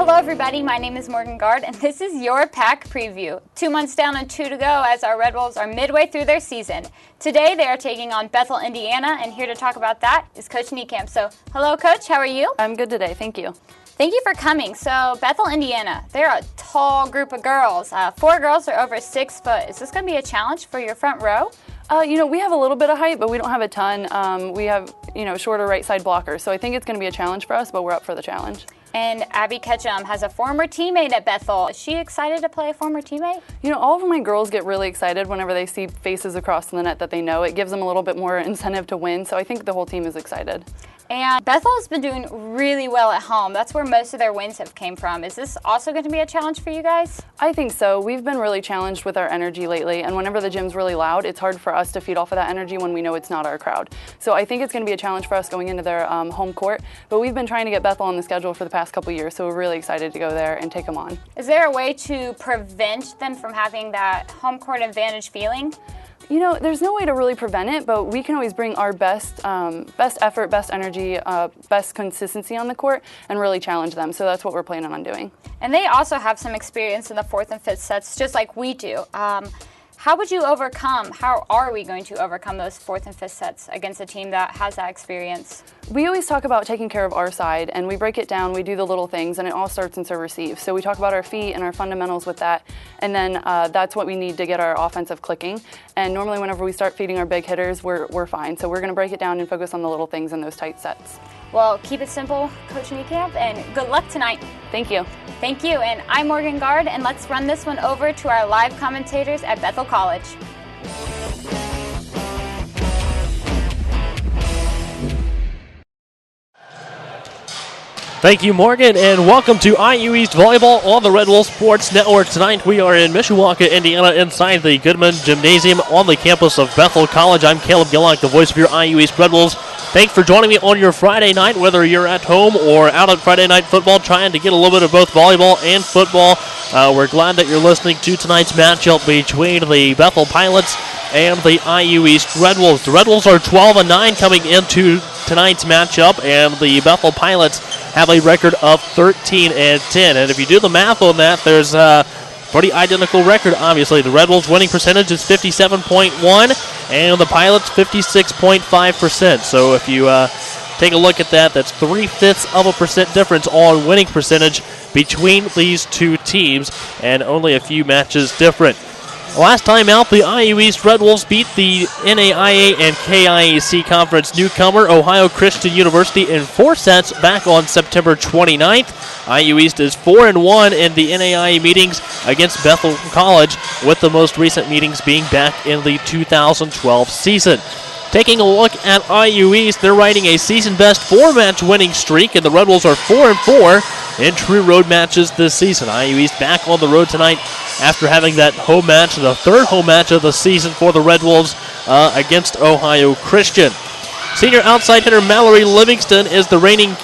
Hello everybody, my name is Morgan Gard and this is your pack preview. 2 months down and 2 to go as our Red Wolves are midway through their season. Today they are taking on Bethel, Indiana, and here to talk about that is Coach Niekamp. So hello Coach, how are you? I'm good today, thank you. Thank you for coming. So Bethel, Indiana, they're a tall group of girls. 4 girls are over 6 foot. Is this going to be a challenge for your front row? We have a little bit of height, but we don't have a ton. We have, shorter right side blockers. So I think it's going to be a challenge for us, but we're up for the challenge. And Abby Ketchum has a former teammate at Bethel. Is she excited to play a former teammate? All of my girls get really excited whenever they see faces across the net that they know. It gives them a little bit more incentive to win, so I think the whole team is excited. And Bethel has been doing really well at home. That's where most of their wins have came from. Is this also going to be a challenge for you guys? I think so. We've been really challenged with our energy lately, and whenever the gym's really loud, it's hard for us to feed off of that energy when we know it's not our crowd. So I think it's going to be a challenge for us going into their home court, but we've been trying to get Bethel on the schedule for the past couple years, so we're really excited to go there and take them on. Is there a way to prevent them from having that home court advantage feeling? There's no way to really prevent it, but we can always bring our best effort, best energy, best consistency on the court and really challenge them. So that's what we're planning on doing. And they also have some experience in the 4th and 5th sets, just like we do. How are we going to overcome those 4th and 5th sets against a team that has that experience? We always talk about taking care of our side, and we break it down, we do the little things, and it all starts in serve-receive. So we talk about our feet and our fundamentals with that, and then that's what we need to get our offensive clicking. And normally whenever we start feeding our big hitters, we're fine. So we're going to break it down and focus on the little things in those tight sets. Well, keep it simple, Coach Niekamp, and good luck tonight. Thank you. Thank you, and I'm Morgan Gard, and let's run this one over to our live commentators at Bethel College. Thank you, Morgan, and welcome to IU East Volleyball on the Red Wolf Sports Network. Tonight we are in Mishawaka, Indiana, inside the Goodman Gymnasium on the campus of Bethel College. I'm Caleb Gillock, the voice of your IU East Red Wolves. Thanks for joining me on your Friday night, whether you're at home or out at Friday Night Football, trying to get a little bit of both volleyball and football. We're glad that you're listening to tonight's matchup between the Bethel Pilots and the IU East Red Wolves. The Red Wolves are 12-9 coming into tonight's matchup, and the Bethel Pilots have a record of 13-10. And if you do the math on that, there's a pretty identical record, obviously. The Red Wolves' winning percentage is 57.1, and the Pilots 56.5%. So if you take a look at that, that's 0.3% difference on winning percentage between these two teams, and only a few matches different. Last time out, the IU East Red Wolves beat the NAIA and KIAC Conference newcomer Ohio Christian University in 4 sets back on September 29th. IU East is 4-1 in the NAIA meetings against Bethel College, with the most recent meetings being back in the 2012 season. Taking a look at IU East, they're riding a season-best 4-match winning streak, and the Red Wolves are 4-4 in true road matches this season. IU East back on the road tonight after having that home match, the 3rd home match of the season for the Red Wolves against Ohio Christian. Senior outside hitter Mallory Livingston is the reigning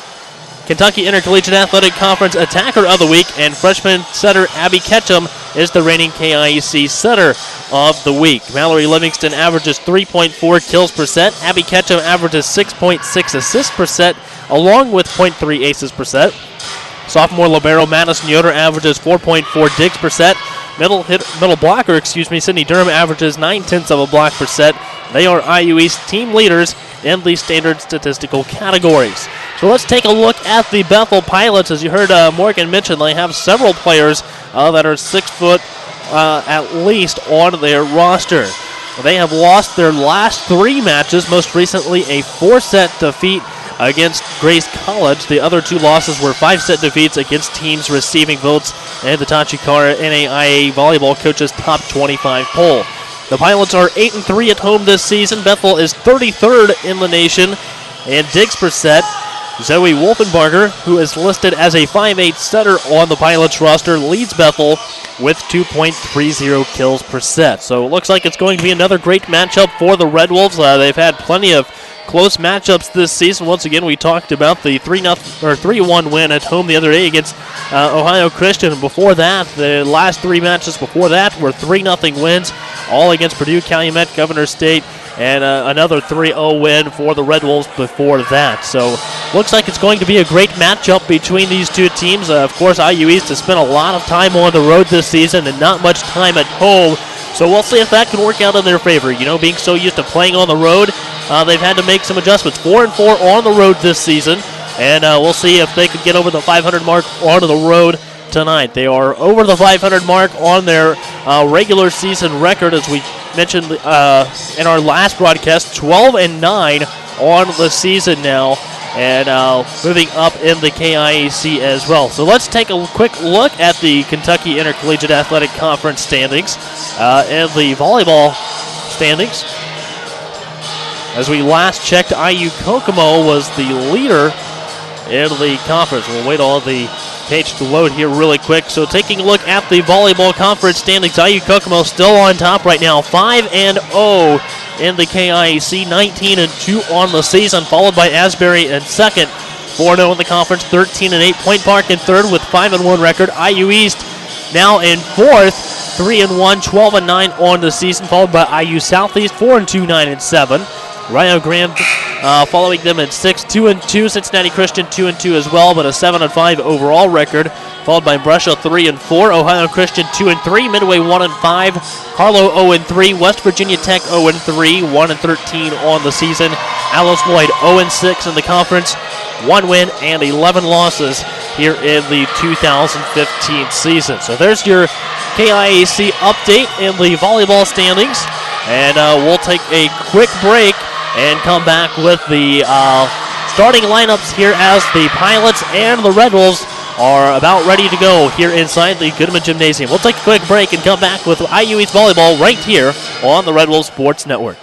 Kentucky Intercollegiate Athletic Conference Attacker of the Week, and freshman setter Abby Ketchum is the reigning KIAC Setter of the Week. Mallory Livingston averages 3.4 kills per set. Abby Ketchum averages 6.6 assists per set, along with 0.3 aces per set. Sophomore libero Madison Yoder averages 4.4 digs per set. Middle blocker, Sydney Durham averages 0.9 of a block per set. They are IU East team leaders in the standard statistical categories. So let's take a look at the Bethel Pilots. As you heard Morgan mention, they have several players that are 6 foot at least on their roster. They have lost their last 3 matches, most recently a 4-set defeat against Grace College. The other 2 losses were 5-set defeats against teams receiving votes in the Tachikara NAIA Volleyball Coaches Top 25 poll. The Pilots are 8-3 at home this season. Bethel is 33rd in the nation in digs per set. Zoe Wolfenbarger, who is listed as a 5'8" setter on the Pilots roster, leads Bethel with 2.30 kills per set. So it looks like it's going to be another great matchup for the Red Wolves. They've had plenty of close matchups this season. Once again, we talked about the 3-1 win at home the other day against Ohio Christian. Before that, the last 3 matches before that were 3-0 wins, all against Purdue, Calumet, Governor State, and another 3-0 win for the Red Wolves before that. So looks like it's going to be a great matchup between these two teams. Of course, IU East has spent a lot of time on the road this season and not much time at home. So we'll see if that can work out in their favor. You know, being so used to playing on the road, they've had to make some adjustments. 4-4 on the road this season, and we'll see if they can get over the 500 mark on the road tonight. They are over the 500 mark on their regular season record, as we mentioned in our last broadcast, 12-9 on the season now, and moving up in the KIAC as well. So let's take a quick look at the Kentucky Intercollegiate Athletic Conference standings and the volleyball standings. As we last checked, IU Kokomo was the leader in the conference. We'll wait on the page to load here really quick. So taking a look at the volleyball conference standings, IU Kokomo still on top right now, 5-0 in the KIAC, 19-2 on the season, followed by Asbury in second, 4-0 in the conference, 13-8. Point Park in third with 5-1 record. IU East now in fourth, 3-1, 12-9 on the season, followed by IU Southeast, 4-2, 9-7. Rio Grande following them at 6, 2-2. Cincinnati Christian 2-2 as well, but a 7-5 overall record. Followed by Brescia 3-4, Ohio Christian 2-3, Midway 1-5, Harlow 0-3, West Virginia Tech 0-3, 1-13 on the season. Allos Lloyd 0-6 in the conference, 1 win and 11 losses here in the 2015 season. So there's your KIAC update in the volleyball standings, and we'll take a quick break and come back with the starting lineups here as the Pilots and the Red Wolves are about ready to go here inside the Goodman Gymnasium. We'll take a quick break and come back with IU East Volleyball right here on the Red Wolves Sports Network.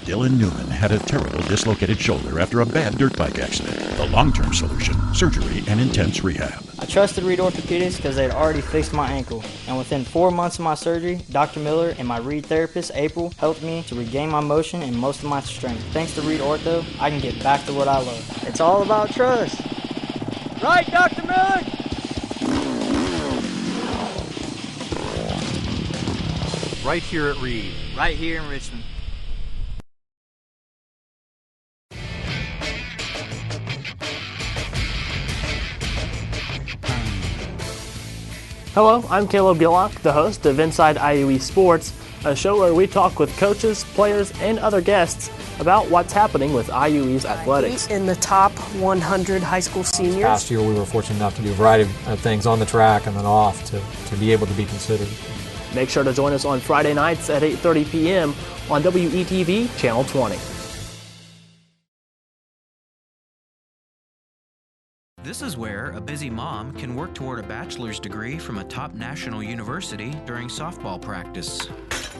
Dylan Newman had a terrible dislocated shoulder after a bad dirt bike accident. The long-term solution, surgery and intense rehab. I trusted Reed Orthopedics because they had already fixed my ankle. And within 4 months of my surgery, Dr. Miller and my Reed therapist, April, helped me to regain my motion and most of my strength. Thanks to Reed Ortho, I can get back to what I love. It's all about trust. Right, Dr. Miller? Right here at Reed. Right here in Richmond. Hello, I'm Caleb Gillock, the host of Inside IU East Sports, a show where we talk with coaches, players, and other guests about what's happening with IU East athletics. In the top 100 high school seniors. Last year we were fortunate enough to do a variety of things on the track and then off to be able to be considered. Make sure to join us on Friday nights at 8:30 p.m. on WETV Channel 20. This is where a busy mom can work toward a bachelor's degree from a top national university during softball practice.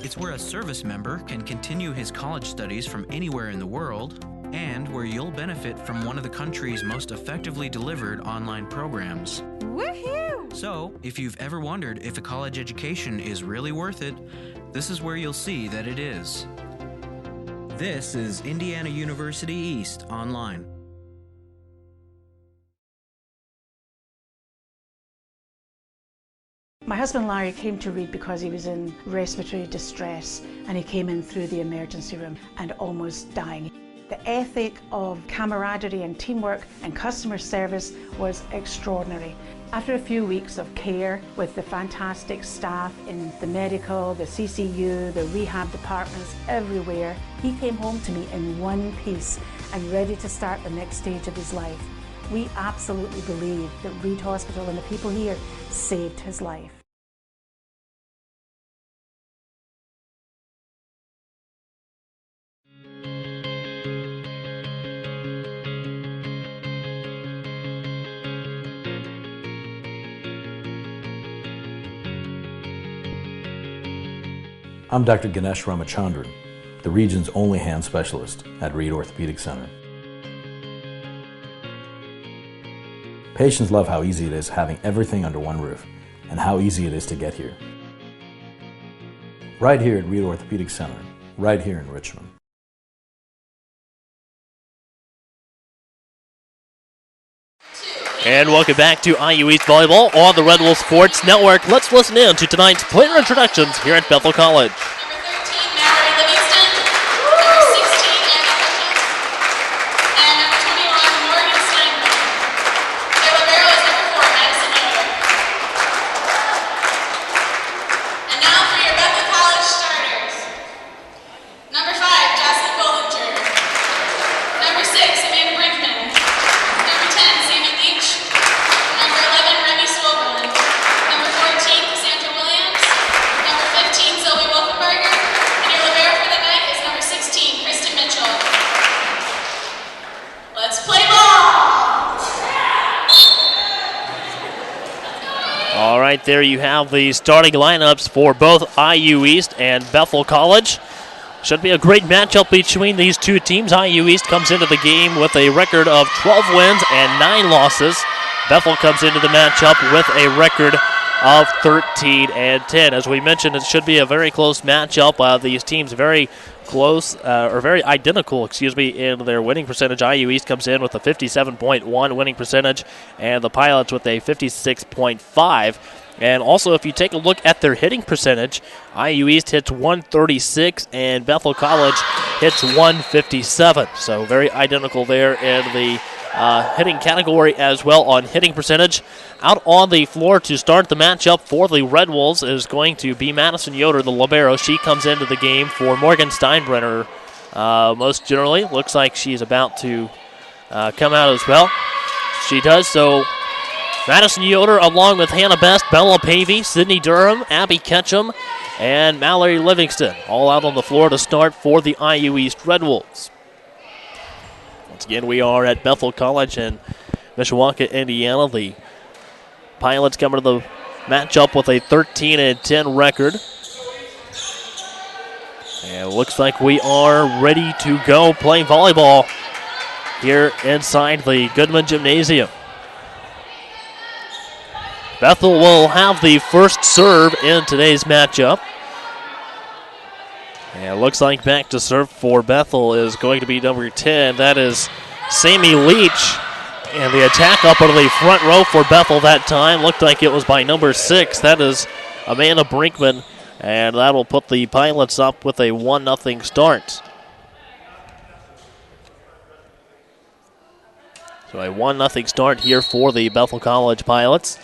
It's where a service member can continue his college studies from anywhere in the world, and where you'll benefit from one of the country's most effectively delivered online programs. Woohoo! So, if you've ever wondered if a college education is really worth it, this is where you'll see that it is. This is Indiana University East Online. My husband Larry came to Reed because he was in respiratory distress, and he came in through the emergency room and almost dying. The ethic of camaraderie and teamwork and customer service was extraordinary. After a few weeks of care with the fantastic staff in the medical, the CCU, the rehab departments, everywhere, he came home to me in one piece and ready to start the next stage of his life. We absolutely believe that Reed Hospital and the people here saved his life. I'm Dr. Ganesh Ramachandran, the region's only hand specialist at Reed Orthopedic Center. Patients love how easy it is having everything under one roof and how easy it is to get here. Right here at Reed Orthopedic Center, right here in Richmond. And welcome back to IU East Volleyball on the Red Wolves Sports Network. Let's listen in to tonight's player introductions here at Bethel College. Number 13, Mallory, Livingston. All right, there you have the starting lineups for both IU East and Bethel College. Should be a great matchup between these two teams. IU East comes into the game with a record of 12 wins and 9 losses. Bethel comes into the matchup with a record of 13-10. As we mentioned, it should be a very close matchup. These teams very close, or very identical, in their winning percentage. IU East comes in with a 57.1 winning percentage, and the Pilots with a 56.5. And also, if you take a look at their hitting percentage, IU East hits 136 and Bethel College hits 157. So very identical there in the hitting category as well on hitting percentage. Out on the floor to start the matchup for the Red Wolves is going to be Madison Yoder, the libero. She comes into the game for Morgan Steinbrunner. Most generally, looks like she's about to come out as well. She does so. Madison Yoder, along with Hannah Best, Bella Pavey, Sydney Durham, Abby Ketchum, and Mallory Livingston, all out on the floor to start for the IU East Red Wolves. Once again, we are at Bethel College in Mishawaka, Indiana. The Pilots come to the matchup with a 13-10 record. And it looks like we are ready to go play volleyball here inside the Goodman Gymnasium. Bethel will have the first serve in today's matchup. And it looks like back to serve for Bethel is going to be number 10. That is Sammy Leach. And the attack up into the front row for Bethel that time looked like it was by number 6. That is Amanda Brinkman. And that'll put the Pilots up with a 1-0 start. So a 1-0 start here for the Bethel College Pilots.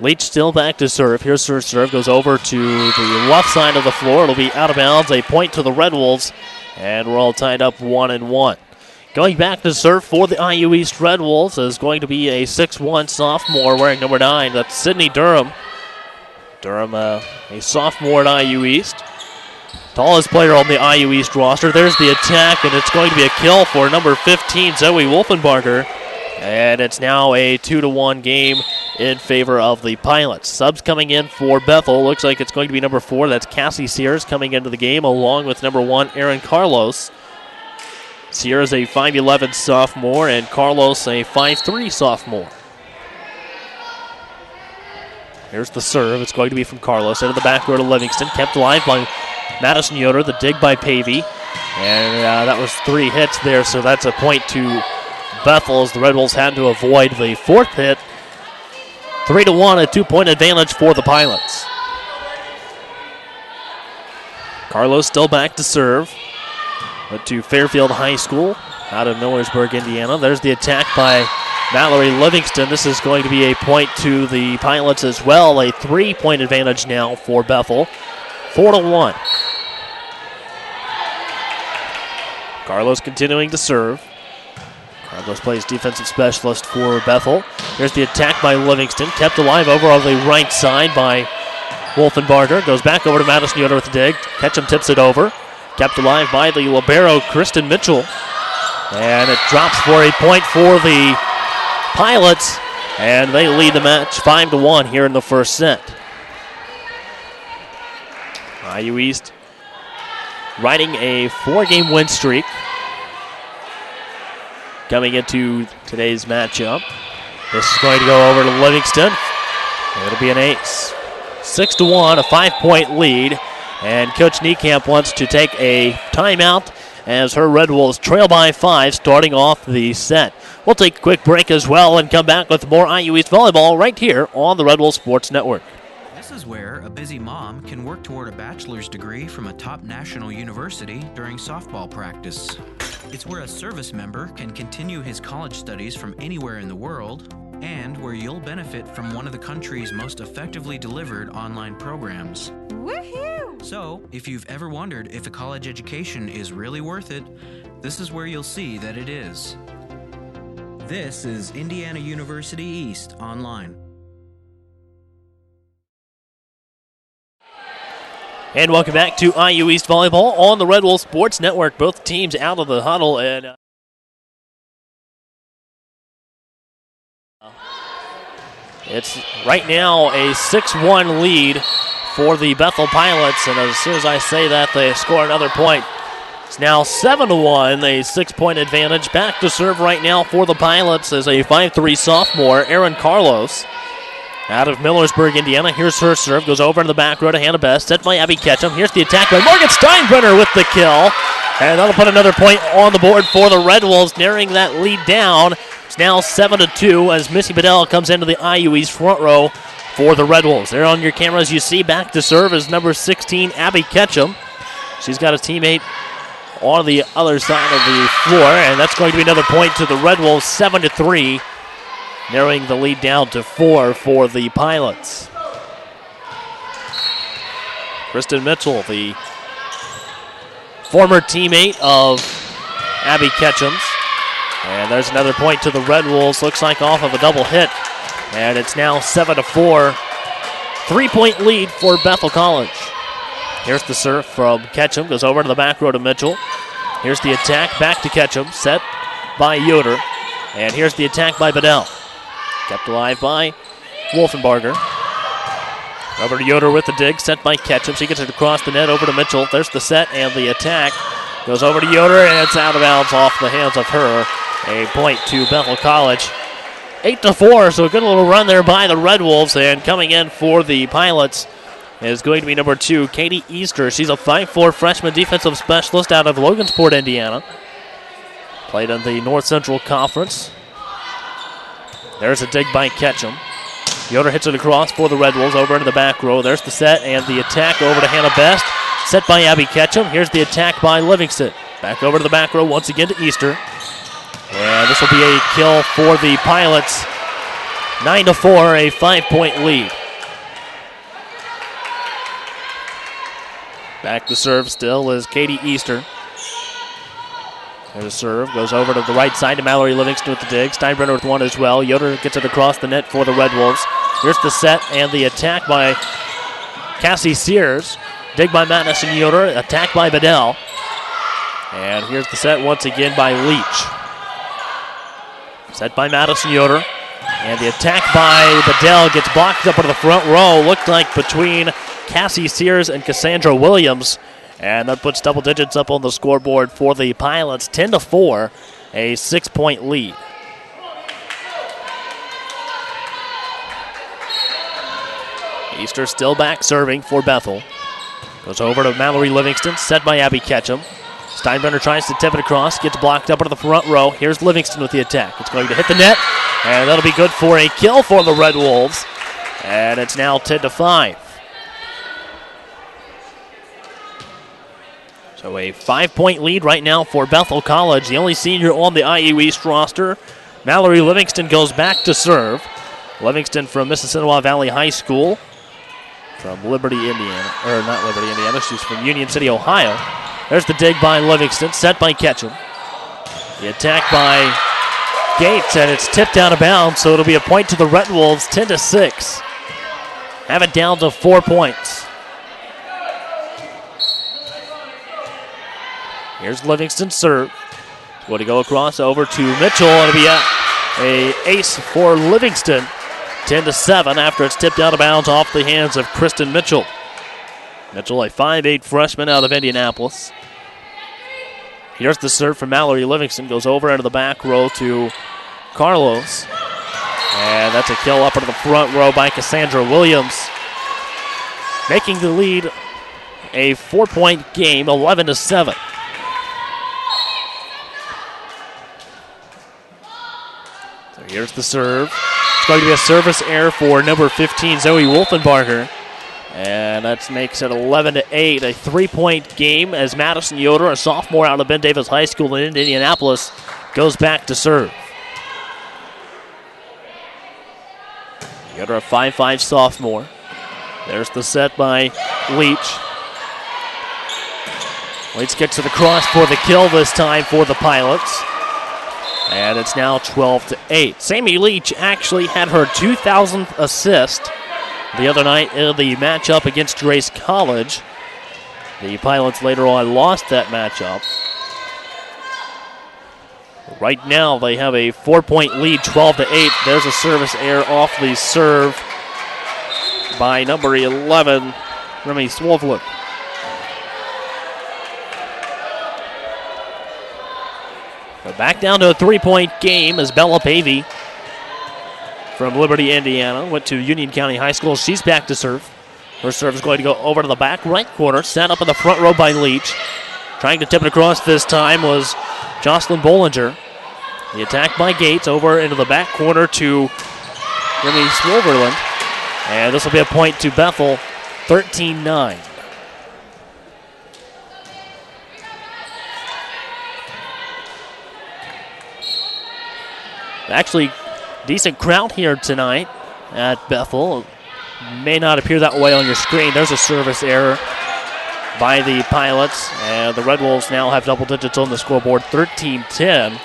Leach still back to serve. Here's her serve. Goes over to the left side of the floor. It'll be out of bounds. A point to the Red Wolves. And we're all tied up 1-1. Going back to serve for the IU East Red Wolves is going to be a 6'1 sophomore wearing number 9. That's Sydney Durham. Durham, a sophomore at IU East. Tallest player on the IU East roster. There's the attack, and it's going to be a kill for number 15, Zoe Wolfenbarger. And it's now a 2-1 game in favor of the Pilots. Subs coming in for Bethel. Looks like it's going to be number 4. That's Cassie Sears coming into the game, along with number 1, Aaron Carlos. Sears a 5'11 sophomore, and Carlos a 5'3 sophomore. Here's the serve. It's going to be from Carlos. Into the back row to Livingston. Kept alive by Madison Yoder. The dig by Pavey. And that was 3 hits there, so that's a point to Bethel as the Red Wolves had to avoid the 4th hit. 3-1, a 2-point advantage for the Pilots. Carlos still back to serve. But to Fairfield High School out of Millersburg, Indiana. There's the attack by Mallory Livingston. This is going to be a point to the Pilots as well. A 3-point advantage now for Bethel. 4-1. Carlos continuing to serve. Carlos plays defensive specialist for Bethel. Here's the attack by Livingston. Kept alive over on the right side by Wolfenbarger. Goes back over to Madison Yoder with the dig. Ketchum tips it over. Kept alive by the libero, Kristen Mitchell. And it drops for a point for the Pilots. And they lead the match 5-1 here in the first set. IU East riding a 4-game win streak coming into today's matchup. This is going to go over to Livingston. It'll be an ace. 6-1, a 5-point lead. And Coach Niekamp wants to take a timeout as her Red Wolves trail by 5 starting off the set. We'll take a quick break as well and come back with more IU East volleyball right here on the Red Wolves Sports Network. This is where a busy mom can work toward a bachelor's degree from a top national university during softball practice. It's where a service member can continue his college studies from anywhere in the world, and where you'll benefit from one of the country's most effectively delivered online programs. Woohoo! So, if you've ever wondered if a college education is really worth it, this is where you'll see that it is. This is Indiana University East Online. And welcome back to IU East Volleyball on the Red Wolves Sports Network. Both teams out of the huddle, and It's right now a 6-1 lead for the Bethel Pilots, and as soon as I say that, they score another point. It's now 7-1, a 6-point advantage. Back to serve right now for the Pilots is a 5'3" sophomore, Aaron Carlos, out of Millersburg, Indiana. Here's her serve, goes over to the back row to Hannah Best, set by Abby Ketchum. Here's the attack by Morgan Steinbrunner with the kill, and that'll put another point on the board for the Red Wolves, narrowing that lead down. It's now 7-2 as Missy Bedell comes into the IUE's front row for the Red Wolves. There on your cameras, you see back to serve is number 16, Abby Ketchum. She's got a teammate on the other side of the floor, and that's going to be another point to the Red Wolves, 7-3, narrowing the lead down to 4 for the Pilots. Kristen Mitchell, the former teammate of Abby Ketchum's. And there's another point to the Red Wolves, looks like off of a double hit. And it's now 7-4. 3-point lead for Bethel College. Here's the serve from Ketchum, goes over to the back row to Mitchell. Here's the attack, back to Ketchum, set by Yoder. And here's the attack by Bedell. Kept alive by Wolfenbarger. Over to Yoder with the dig, set by Ketchum. She gets it across the net, over to Mitchell. There's the set and the attack. Goes over to Yoder, and it's out of bounds off the hands of her. A point to Bethel College. 8-4, so a good little run there by the Red Wolves. And coming in for the Pilots is going to be number 2, Katie Easter. She's a 5'4" freshman defensive specialist out of Logansport, Indiana. Played in the North Central Conference. There's a dig by Ketchum. Yoder hits it across for the Red Wolves over into the back row. There's the set and the attack over to Hannah Best. Set by Abby Ketchum. Here's the attack by Livingston. Back over to the back row once again to Easter. And this will be a kill for the Pilots. 9-4, a 5-point lead. Back to serve still is Katie Easter. There's a serve, goes over to the right side to Mallory Livingston with the dig. Steinbrunner with one as well. Yoder gets it across the net for the Red Wolves. Here's the set and the attack by Cassie Sears. Dig by Madison Yoder, attack by Bedell. And here's the set once again by Leach. Set by Madison Yoder. And the attack by Bedell gets blocked up into the front row. Looked like between Cassie Sears and Cassandra Williams. And that puts double digits up on the scoreboard for the Pilots. 10-4, a 6-point lead. Easter still back serving for Bethel. Goes over to Mallory Livingston, set by Abby Ketchum. Steinbrunner tries to tip it across, gets blocked up into the front row. Here's Livingston with the attack. It's going to hit the net, and that'll be good for a kill for the Red Wolves. And it's now 10-5. So a 5-point lead right now for Bethel College. The only senior on the IU East roster. Mallory Livingston goes back to serve. Livingston from Mississinawa Valley High School. From Liberty, Indiana. Or not Liberty, Indiana. She's from Union City, Ohio. There's the dig by Livingston. Set by Ketchum. The attack by Gates, and it's tipped out of bounds, so it'll be a point to the Red Wolves, 10-6. Have it down to 4 points. Here's Livingston's serve. Going to go across over to Mitchell. It'll be a ace for Livingston. 10-7 after it's tipped out of bounds off the hands of Kristen Mitchell. Mitchell, a 5'8" freshman out of Indianapolis. Here's the serve from Mallory Livingston. Goes over into the back row to Carlos. And that's a kill up into the front row by Cassandra Williams. Making the lead a 4-point game, 11-7. So here's the serve. It's going to be a service error for number 15, Zoe Wolfenbarger. And that makes it 11-8, a 3-point game as Madison Yoder, a sophomore out of Ben Davis High School in Indianapolis, goes back to serve. Yoder, a 5'5" sophomore. There's the set by Leach. Leach gets it across for the kill this time for the Pilots. And it's now 12-8. Sammy Leach actually had her 2,000th assist the other night in the matchup against Grace College. The Pilots later on lost that matchup. Right now they have a 4-point lead, 12-8. There's a service error off the serve by number 11, Remy Swolflin. But back down to a 3-point game as Bella Pavey from Liberty, Indiana, went to Union County High School. She's back to serve. Her serve is going to go over to the back right corner, set up in the front row by Leach. Trying to tip it across this time was Jocelyn Bollinger. The attack by Gates over into the back corner to Remy Swolverland. And this will be a point to Bethel, 13-9. Actually, decent crowd here tonight at Bethel. May not appear that way on your screen. There's a service error by the Pilots, and the Red Wolves now have double digits on the scoreboard, 13-10.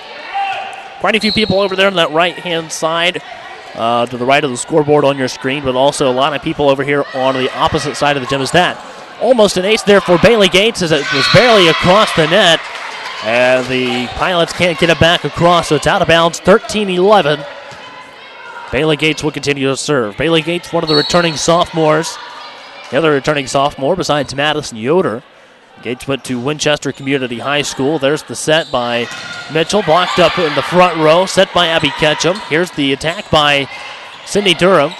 Quite a few people over there on that right-hand side, to the right of the scoreboard on your screen, but also a lot of people over here on the opposite side of the gym. Is that almost an ace there for Bailey Gates as it was barely across the net, and the Pilots can't get it back across, so it's out of bounds, 13-11. Bailey Gates will continue to serve. Bailey Gates, one of the returning sophomores. The other returning sophomore besides Madison Yoder. Gates went to Winchester Community High School. There's the set by Mitchell, blocked up in the front row, set by Abby Ketchum. Here's the attack by Sydney Durham.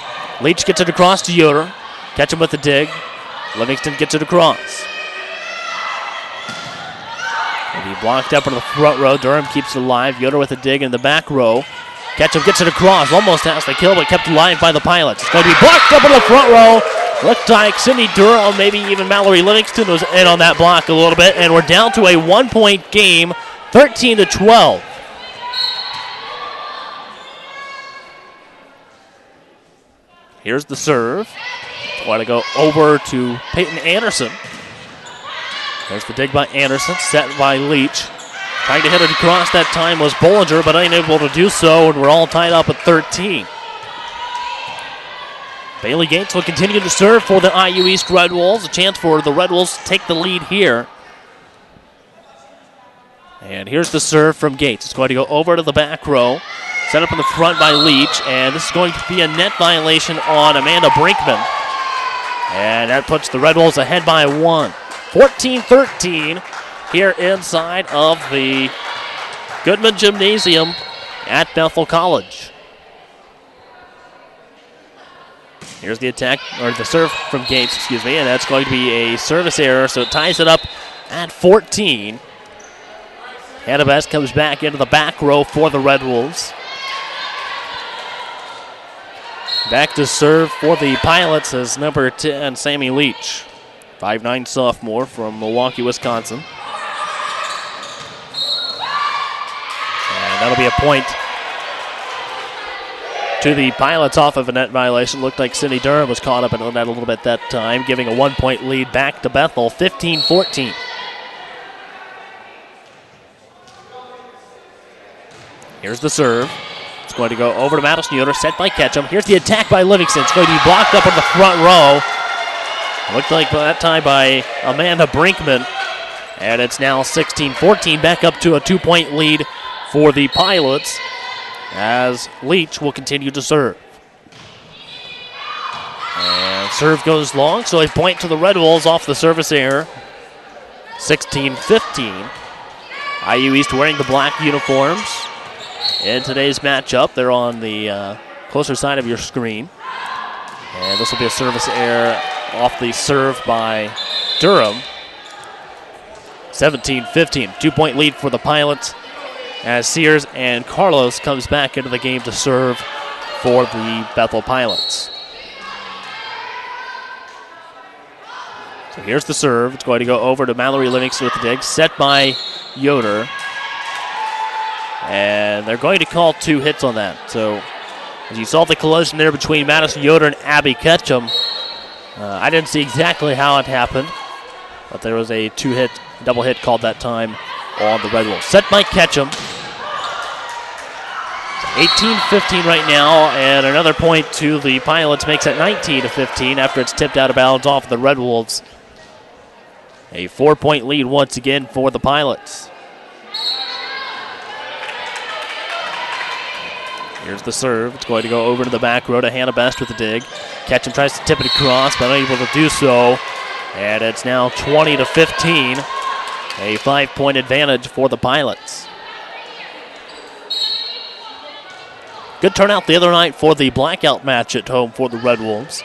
Leach gets it across to Yoder. Ketchum with the dig. Livingston gets it across. And he blocked up in the front row. Durham keeps it alive. Yoder with a dig in the back row. Ketchum gets it across, almost has the kill, but kept alive by the Pilots. It's going to be blocked up in the front row. Looked like Sydney Durham, maybe even Mallory Livingston was in on that block a little bit, and we're down to a 1-point game, 13-12. Here's the serve. Want to go over to Peyton Anderson. There's the dig by Anderson, set by Leach. Trying to hit it across that time was Bollinger, but unable to do so, and we're all tied up at 13. Bailey Gates will continue to serve for the IU East Red Wolves. A chance for the Red Wolves to take the lead here. And here's the serve from Gates. It's going to go over to the back row. Set up in the front by Leach, and this is going to be a net violation on Amanda Brinkman. And that puts the Red Wolves ahead by 1. 14-13 here inside of the Goodman Gymnasium at Bethel College. Here's the attack, or the serve from Gates, and that's going to be a service error, so it ties it up at 14. Annabeth comes back into the back row for the Red Wolves. Back to serve for the Pilots is number 10, Sammy Leach. 5'9" sophomore from Milwaukee, Wisconsin. And that'll be a point to the Pilots off of a net violation. Looked like Sydney Durham was caught up in the net a little bit that time, giving a 1-point lead back to Bethel, 15-14. Here's the serve. It's going to go over to Madison Yoder, set by Ketchum. Here's the attack by Livingston. It's going to be blocked up in the front row. Looked like that time by Amanda Brinkman. And it's now 16-14, back up to a 2-point lead for the Pilots as Leach will continue to serve. And serve goes long, so a point to the Red Wolves off the service error. 16-15. IU East wearing the black uniforms in today's matchup. They're on the closer side of your screen. And this will be a service error off the serve by Durham. 17-15, 2-point lead for the Pilots as Sears and Carlos comes back into the game to serve for the Bethel Pilots. So here's the serve. It's going to go over to Mallory Livingston with the dig, set by Yoder. And they're going to call 2 hits on that. So as you saw the collision there between Madison Yoder and Abby Ketchum, I didn't see exactly how it happened, but there was a 2-hit, double hit called that time on the Red Wolves. Set by Ketchum. 18-15 right now, and another point to the Pilots makes it 19-15 after it's tipped out of bounds off the Red Wolves. A 4-point lead once again for the Pilots. Here's the serve. It's going to go over to the back row to Hannah Best with the dig. Ketchum tries to tip it across, but unable to do so. And it's now 20-15. A 5-point advantage for the Pilots. Good turnout the other night for the blackout match at home for the Red Wolves.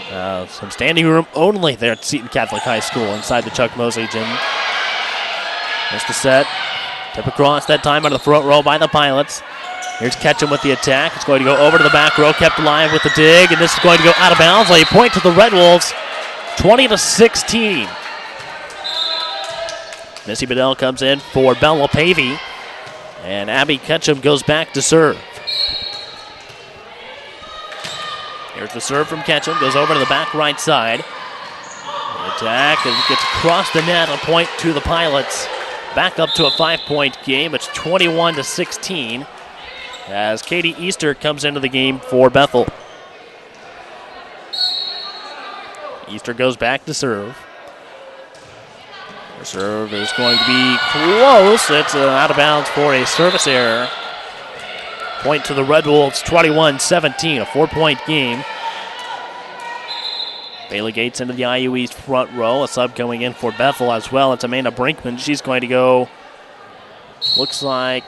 Some standing room only there at Seton Catholic High School inside the Chuck Mosley gym. There's the set. Tip across that time out of the front row by the Pilots. Here's Ketchum with the attack. It's going to go over to the back row, kept alive with the dig, and this is going to go out of bounds. A point to the Red Wolves, 20-16. Missy Bedell comes in for Bella Pavey, and Abby Ketchum goes back to serve. Here's the serve from Ketchum, goes over to the back right side. The attack, and gets across the net, a point to the Pilots. Back up to a 5-point game. It's 21-16 as Katie Easter comes into the game for Bethel. Easter goes back to serve. Her serve is going to be close. It's out of bounds for a service error. Point to the Red Wolves, 21-17, a 4-point game. Bailey Gates into the IU East front row. A sub going in for Bethel as well. It's Amanda Brinkman. She's going to go, looks like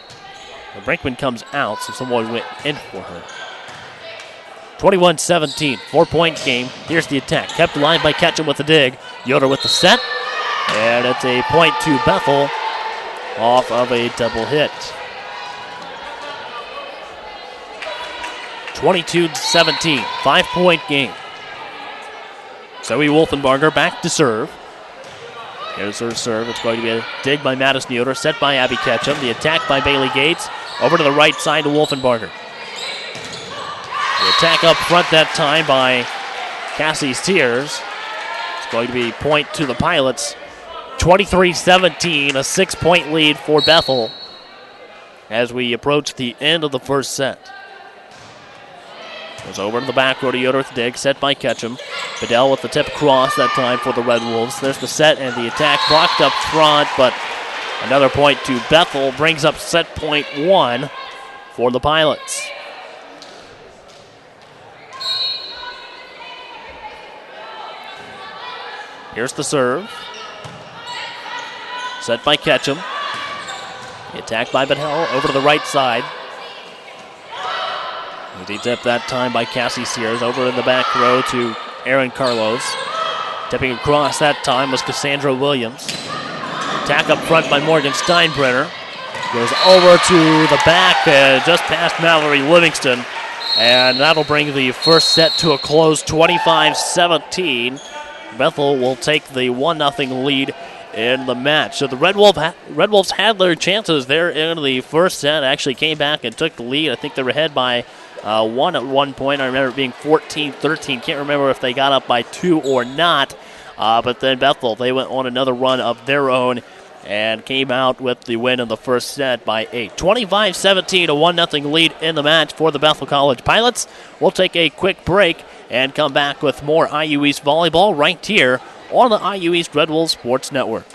Brinkman comes out, so someone went in for her. 21-17, 4-point game. Here's the attack. Kept alive by Ketchum with the dig. Yoder with the set. And it's a point to Bethel off of a double hit. 22-17, 5-point game. Zoe Wolfenbarger back to serve. Here's her serve. It's going to be a dig by Madison Yoder, set by Abby Ketchum. The attack by Bailey Gates. Over to the right side to Wolfenbarger. The attack up front that time by Cassie Sears. It's going to be point to the Pilots. 23-17, a 6-point lead for Bethel as we approach the end of the first set. Goes over to the back row to Yoder with the dig, set by Ketchum. Bedell with the tip across that time for the Red Wolves. There's the set and the attack blocked up front, but another point to Bethel brings up set point 1 for the Pilots. Here's the serve. Set by Ketchum. The attack by Bedell over to the right side. Easy tip that time by Cassie Sears. Over in the back row to Aaron Carlos. Tipping across that time was Cassandra Williams. Attack up front by Morgan Steinbrunner. Goes over to the back, just past Mallory Livingston. And that'll bring the first set to a close, 25-17. Bethel will take the 1-0 lead in the match. So the Red Wolves had their chances there in the first set. Actually came back and took the lead. I think they were ahead by 1 at one point. I remember it being 14-13. Can't remember if they got up by 2 or not. But then Bethel, they went on another run of their own and came out with the win in the first set by 8. 25-17, a 1-0 lead in the match for the Bethel College Pilots. We'll take a quick break and come back with more IU East volleyball right here on the IU East Red Wolves Sports Network.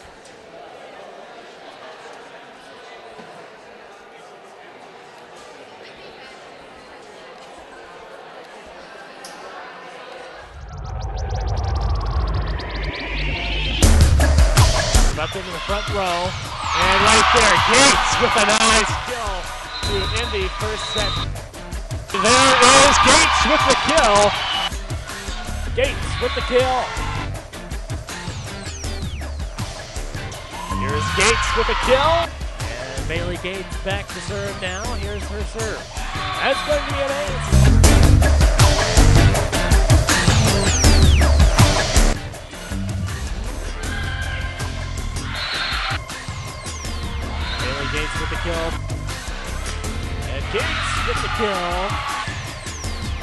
Up into the front row, and right there, Gates with a nice kill to end the first set. There is Gates with the kill. Gates with the kill. Here's Gates with a kill. And Bailey Gates back to serve now. Here's her serve. That's going to be an ace. Gates with the kill. And Gates with the kill.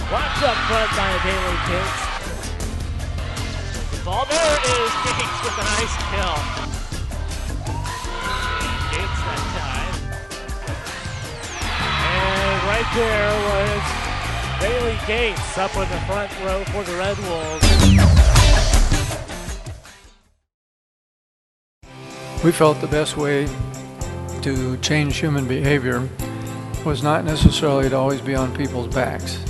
Blocked up front by Bailey Gates. The ball there is Gates with a nice kill. And Gates that time. And right there was Bailey Gates up in the front row for the Red Wolves. We felt the best way to change human behavior was not necessarily to always be on people's backs,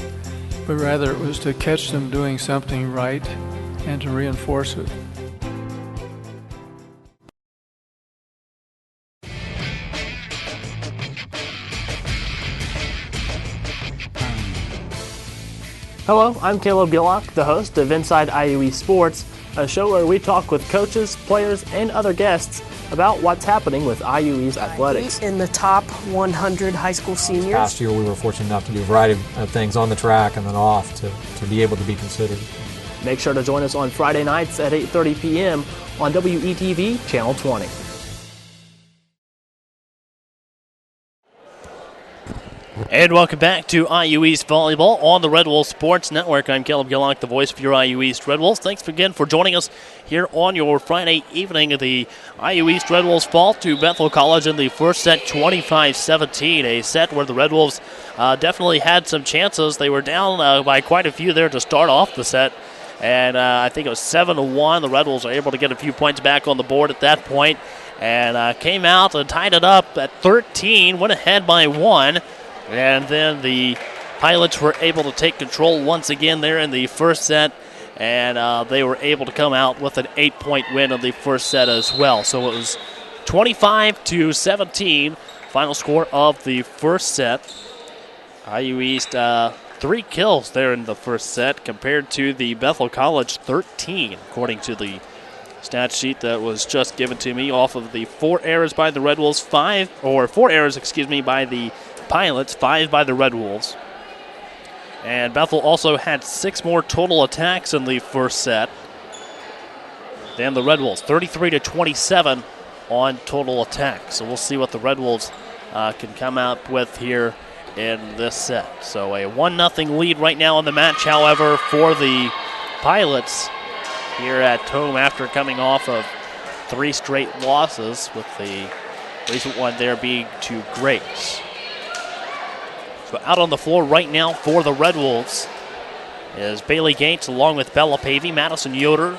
but rather it was to catch them doing something right and to reinforce it. Hello, I'm Caleb Gillock, the host of Inside IUE Sports, a show where we talk with coaches, players, and other guests about what's happening with IUE's athletics. In the top 100 high school seniors. Last year we were fortunate enough to do a variety of things on the track and then off to be able to be considered. Make sure to join us on Friday nights at 8:30 p.m. on WETV Channel 20. And welcome back to IU East Volleyball on the Red Wolves Sports Network. I'm Caleb Gillock, the voice of your IU East Red Wolves. Thanks again for joining us here on your Friday evening. The IU East Red Wolves fall to Bethel College in the first set, 25-17. A set where the Red Wolves definitely had some chances. They were down by quite a few there to start off the set. And I think it was 7-1. The Red Wolves are able to get a few points back on the board at that point. And came out and tied it up at 13, went ahead by 1. And then the Pilots were able to take control once again there in the first set, and they were able to come out with an 8-point win in the first set as well. So it was 25-17, final score of the first set. IU East 3 kills there in the first set compared to the Bethel College 13, according to the stat sheet that was just given to me off of the 4 errors by the Red Wolves, 4 errors, by the Pilots, 5 by the Red Wolves. And Bethel also had 6 more total attacks in the first set than the Red Wolves, 33-27 on total attacks. So we'll see what the Red Wolves can come out with here in this set. So a 1-0 lead right now on the match, however, for the Pilots here at home after coming off of 3 straight losses, with the recent one there being to Grace. So out on the floor right now for the Red Wolves is Bailey Gates along with Bella Pavey, Madison Yoder,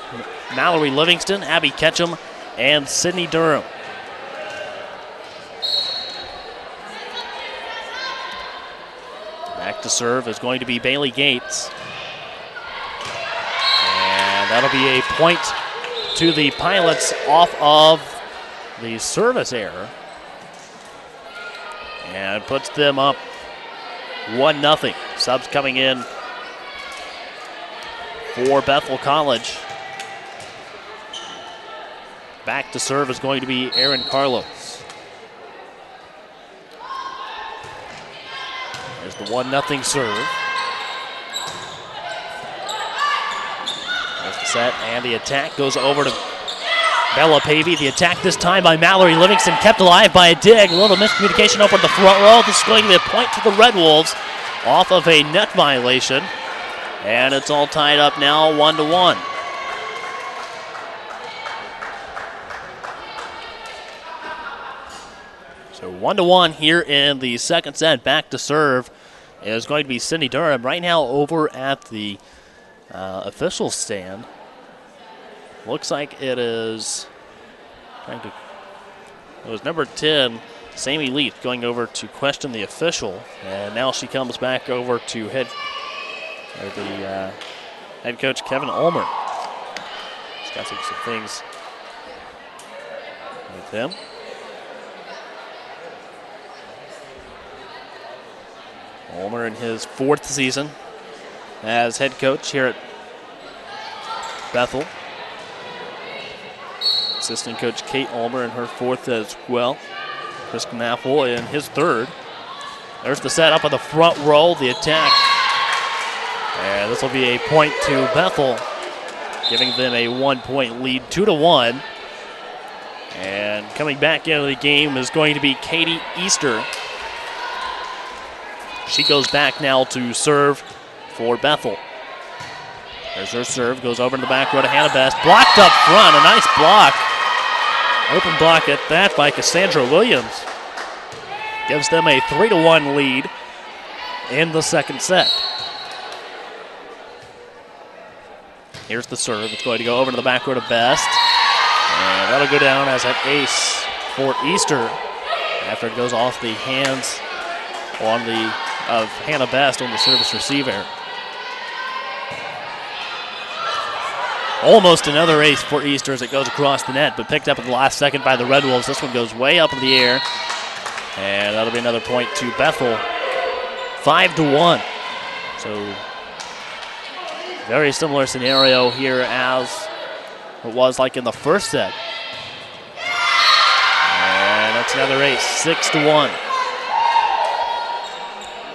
Mallory Livingston, Abby Ketchum, and Sydney Durham. Back to serve is going to be Bailey Gates. And that'll be a point to the Pilots off of the service error. And puts them up 1-0. Subs coming in for Bethel College. Back to serve is going to be Aaron Carlos. There's the 1-0 serve. There's the set, and the attack goes over to Bella Pavey. The attack this time by Mallory Livingston, kept alive by a dig. A little miscommunication over the front row. This is going to be a point to the Red Wolves off of a net violation. And it's all tied up now, 1-1. So 1-1 here in the second set. Back to serve is going to be Sydney Durham. Right now over at the official stand. Looks like it is it was number 10, Sammy Leaf, going over to question the official, and now she comes back over to head coach Kevin Ulmer, discussing some things with him. Ulmer in his 4th season as head coach here at Bethel. Assistant coach Kate Ulmer in her 4th as well. Chris Knappel in his 3rd. There's the set up on the front row, the attack. And this will be a point to Bethel, giving them a 1-point lead, 2-1. And coming back into the game is going to be Katie Easter. She goes back now to serve for Bethel. There's her serve, goes over in the back row to Hannah Best. Blocked up front, a nice block. Open block at that by Cassandra Williams. Gives them a 3-1 lead in the second set. Here's the serve. It's going to go over to the back row to Best. And that'll go down as an ace for Easter after it goes off the hands of Hannah Best on the service receiver. Almost another ace for Easter as it goes across the net, but picked up at the last second by the Red Wolves. This one goes way up in the air, and that'll be another point to Bethel. 5-1. So very similar scenario here as it was like in the first set. And that's another ace, 6-1.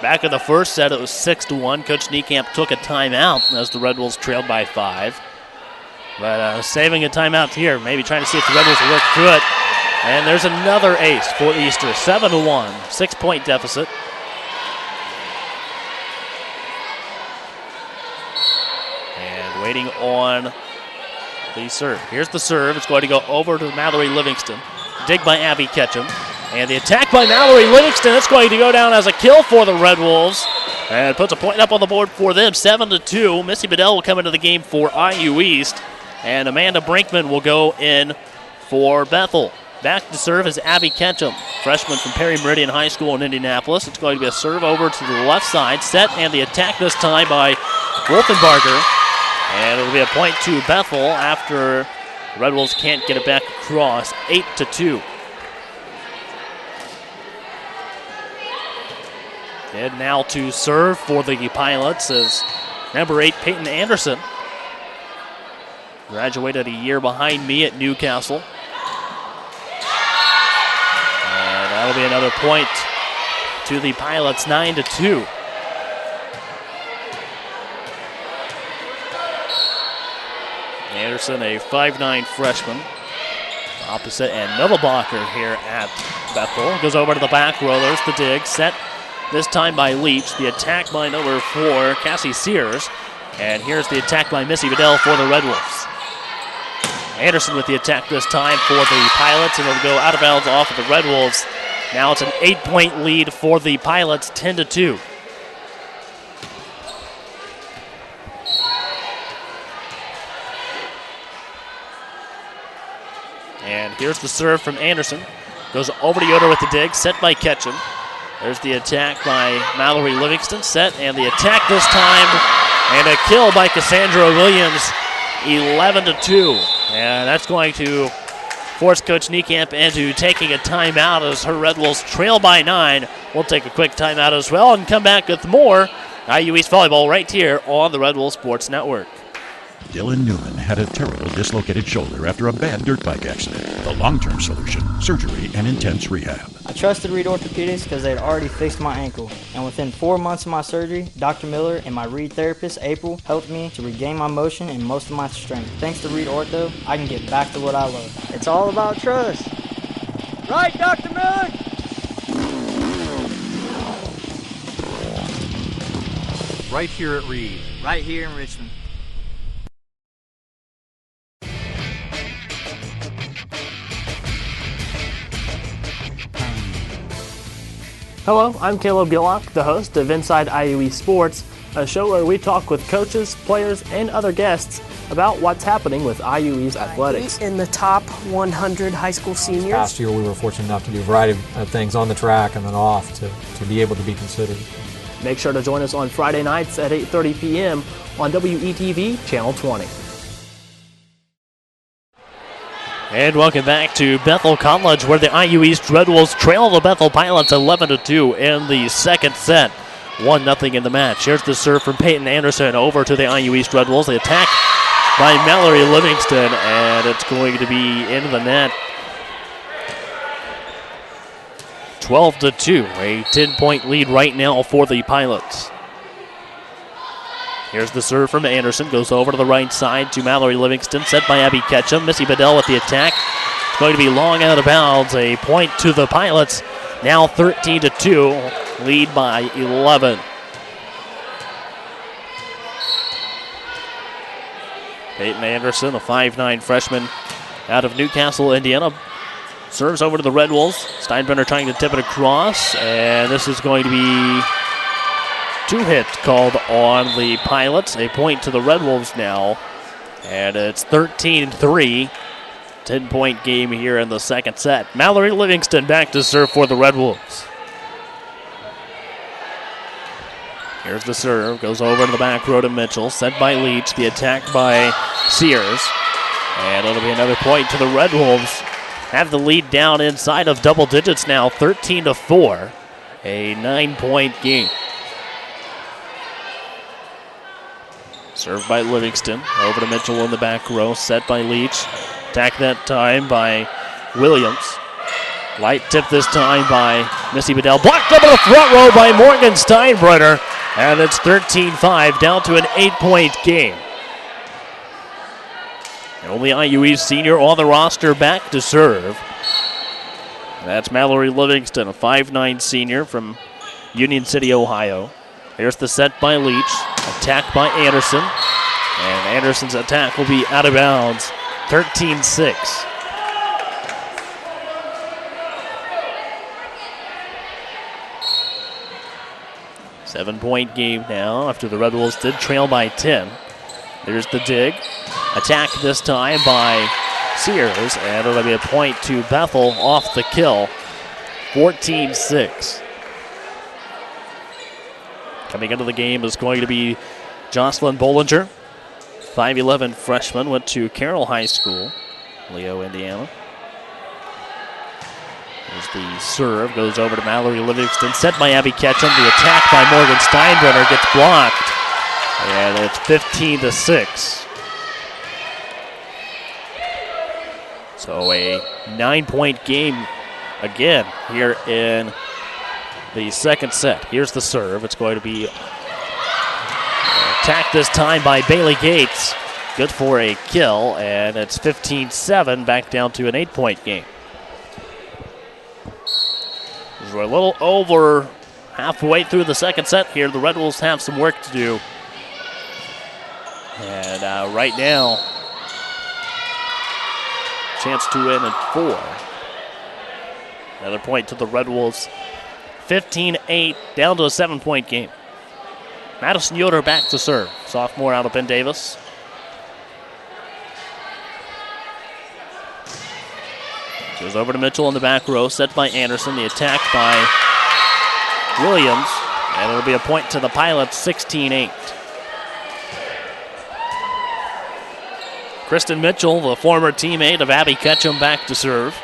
Back in the first set, it was 6-1. Coach Niekamp took a timeout as the Red Wolves trailed by 5. But saving a timeout here, maybe trying to see if the Red Wolves will work through it. And there's another ace for Easter, 7-1, 6-point deficit. And waiting on the serve. Here's the serve. It's going to go over to Mallory Livingston. Dig by Abby Ketchum. And the attack by Mallory Livingston. It's going to go down as a kill for the Red Wolves. And puts a point up on the board for them, 7-2. Missy Bedell will come into the game for IU East. And Amanda Brinkman will go in for Bethel. Back to serve is Abby Ketchum, freshman from Perry Meridian High School in Indianapolis. It's going to be a serve over to the left side. Set and the attack this time by Wolfenbarger. And it'll be a point to Bethel after the Red Wolves can't get it back across, 8-2. And now to serve for the Pilots is number 8, Peyton Anderson. Graduated a year behind me at Newcastle. And that'll be another point to the Pilots, 9-2. Anderson, a 5'9" freshman. Opposite end, Mittelbacher here at Bethel. Goes over to the back row. There's the dig. Set this time by Leach. The attack by number 4, Cassie Sears. And here's the attack by Missy Bedell for the Red Wolves. Anderson with the attack this time for the Pilots, and it'll go out of bounds off of the Red Wolves. Now it's an 8-point lead for the Pilots, 10-2. And here's the serve from Anderson. Goes over to Yoder with the dig, set by Ketchum. There's the attack by Mallory Livingston, set, and the attack this time, and a kill by Cassandra Williams, 11-2. And that's going to force Coach Niekamp into taking a timeout as her Red Wolves trail by 9. We'll take a quick timeout as well and come back with more IU East Volleyball right here on the Red Wolves Sports Network. Dylan Newman had a terrible dislocated shoulder after a bad dirt bike accident. The long-term solution, surgery and intense rehab. I trusted Reed Orthopedics because they had already fixed my ankle. And within 4 months of my surgery, Dr. Miller and my Reed therapist, April, helped me to regain my motion and most of my strength. Thanks to Reed Ortho, I can get back to what I love. It's all about trust. Right, Dr. Miller? Right here at Reed. Right here in Richmond. Hello, I'm Caleb Gillock, the host of Inside IU East Sports, a show where we talk with coaches, players, and other guests about what's happening with IU East athletics. In the top 100 high school seniors. Last year we were fortunate enough to do a variety of things on the track and then off to be able to be considered. Make sure to join us on Friday nights at 8:30 p.m. on WETV Channel 20. And welcome back to Bethel College, where the IU East Red Wolves trail the Bethel Pilots 11-2 in the second set. 1-0 in the match. Here's the serve from Peyton Anderson over to the IU East Red Wolves. The attack by Mallory Livingston, and it's going to be in the net. 12-2, a 10-point lead right now for the Pilots. Here's the serve from Anderson. Goes over to the right side to Mallory Livingston. Set by Abby Ketchum. Missy Bedell with the attack. It's going to be long out of bounds. A point to the Pilots. Now 13-2. Lead by 11. Peyton Anderson, a 5'9" freshman out of Newcastle, Indiana. Serves over to the Red Wolves. Steinbrunner trying to tip it across. And this is going to be 2 hits called on the Pilots. A point to the Red Wolves now. And it's 13-3. 10-point game here in the second set. Mallory Livingston back to serve for the Red Wolves. Here's the serve. Goes over to the back row to Mitchell. Set by Leach. The attack by Sears. And it'll be another point to the Red Wolves. Have the lead down inside of double digits now, 13-4. A 9-point game. Served by Livingston. Over to Mitchell in the back row. Set by Leach. Attack that time by Williams. Light tip this time by Missy Bedell. Blocked up in the front row by Morgan Steinbrunner. And it's 13-5, down to an 8-point game. The only IUE senior on the roster back to serve. That's Mallory Livingston, a 5'9 senior from Union City, Ohio. Here's the set by Leach. Attack by Anderson. And Anderson's attack will be out of bounds. 13-6. Seven-point game now after the Red Wolves did trail by 10. There's the dig. Attack this time by Sears, and it'll be a point to Bethel off the kill. 14-6. Coming into the game is going to be Jocelyn Bollinger, 5'11 freshman, went to Carroll High School, Leo, Indiana. There's the serve, goes over to Mallory Livingston, set by Abby Ketchum. The attack by Morgan Steinbrunner gets blocked, and it's 15-6. So a 9-point game again here in the second set. Here's the serve. It's going to be attacked this time by Bailey Gates. Good for a kill, and it's 15-7, back down to an 8-point game. We're a little over halfway through the second set here. The Red Wolves have some work to do. And right now, chance to win in 4. Another point to the Red Wolves. 15-8, down to a 7-point game. Madison Yoder back to serve. Sophomore out of Ben Davis. Goes over to Mitchell in the back row, set by Anderson. The attack by Williams, and it'll be a point to the Pilots, 16-8. Kristen Mitchell, the former teammate of Abby Ketchum, back to serve.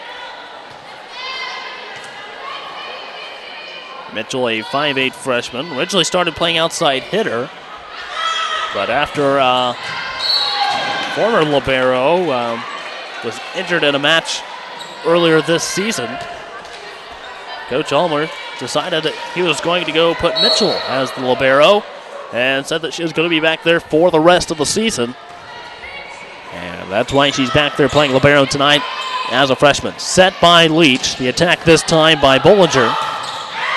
Mitchell, a 5'8 freshman, originally started playing outside hitter, but after former libero was injured in a match earlier this season, Coach Ulmer decided that he was going to go put Mitchell as the libero and said that she was going to be back there for the rest of the season. And that's why she's back there playing libero tonight as a freshman. Set by Leach. The attack this time by Bollinger.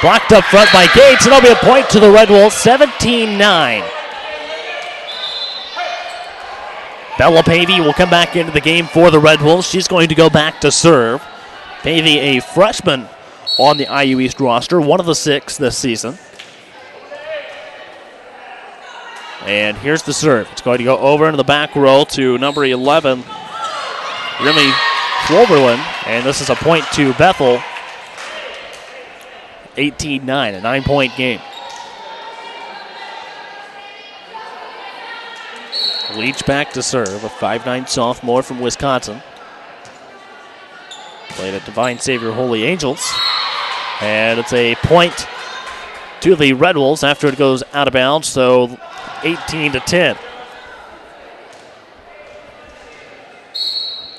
Blocked up front by Gates, and it'll be a point to the Red Wolves, 17-9. Bella Pavey will come back into the game for the Red Wolves. She's going to go back to serve. Pavey, a freshman on the IU East roster, one of the 6 this season. And here's the serve. It's going to go over into the back row to number 11, Remy Swoberlin. And this is a point to Bethel. 18-9, a 9-point game. Leach back to serve, a 5'9 sophomore from Wisconsin. Played at Divine Savior Holy Angels. And it's a point to the Red Wolves after it goes out of bounds, so 18-10.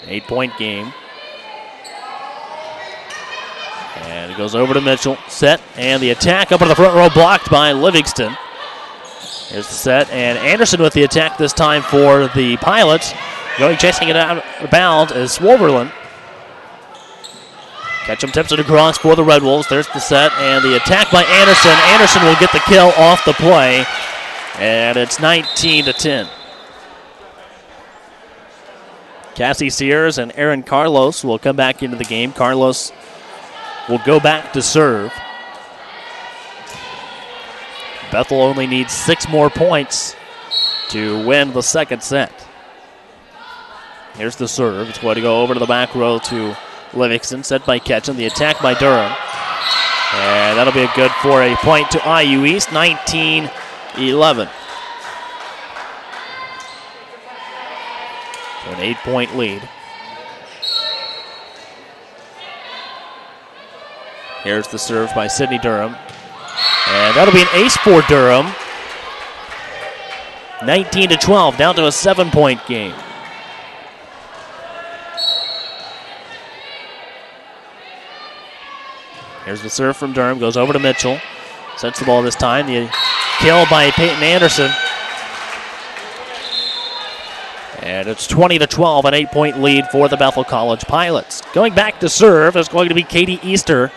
8-point game. And it goes over to Mitchell. Set, and the attack up in the front row blocked by Livingston. Here's the set, and Anderson with the attack this time for the Pilots. Going chasing it out of bounds is Swoberlin. Ketchum tips it across for the Red Wolves. There's the set, and the attack by Anderson. Anderson will get the kill off the play, and it's 19-10. Cassie Sears and Aaron Carlos will come back into the game. Carlos will go back to serve. Bethel only needs 6 more points to win the second set. Here's the serve. It's going to go over to the back row to Livingston, set by Ketchum. The attack by Durham. And that'll be good for a point to IU East. 19-10 11. So an 8-point lead. Here's the serve by Sydney Durham. And that'll be an ace for Durham. 19-12, down to a 7-point game. Here's the serve from Durham, goes over to Mitchell. Sets the ball this time. The kill by Peyton Anderson. And it's 20-12, an 8-point lead for the Bethel College Pilots. Going back to serve is going to be Katie Easter.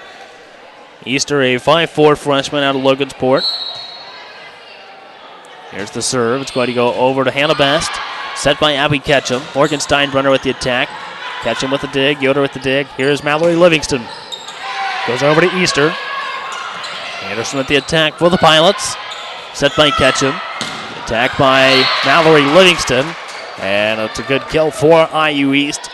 Easter, a 5'4" freshman out of Logansport. Here's the serve. It's going to go over to Hannah Best. Set by Abby Ketchum. Morgan Steinbrunner with the attack. Ketchum with the dig. Yoder with the dig. Here's Mallory Livingston. Goes over to Easter. Anderson with the attack for the Pilots. Set by Ketchum. Attack by Mallory Livingston. And it's a good kill for IU East.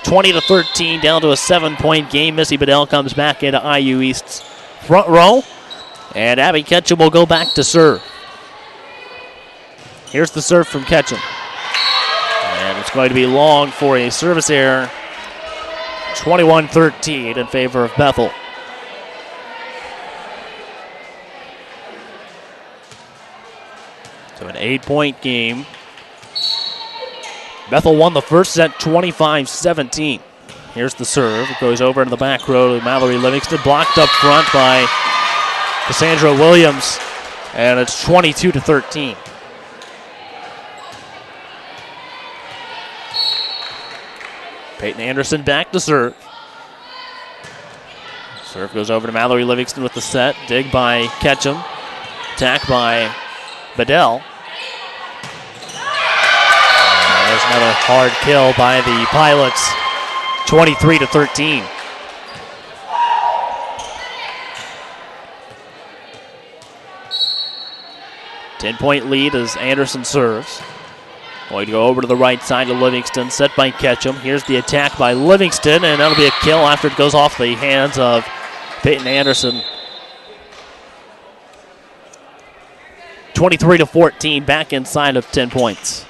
20-13, down to a 7-point game. Missy Bedell comes back into IU East's front row. And Abby Ketchum will go back to serve. Here's the serve from Ketchum. And it's going to be long for a service error. 21-13 in favor of Bethel. So an 8-point game. Bethel won the first set 25-17. Here's the serve. It goes over into the back row to Mallory Livingston. Blocked up front by Cassandra Williams. And it's 22-13. Peyton Anderson back to serve. Serve goes over to Mallory Livingston with the set. Dig by Ketchum. Attack by Bedell. There's another hard kill by the Pilots. 23-13. Ten-point lead as Anderson serves. Going to go over to the right side to Livingston, set by Ketchum. Here's the attack by Livingston, and that'll be a kill after it goes off the hands of Peyton Anderson. 23-14, back inside of 10 points.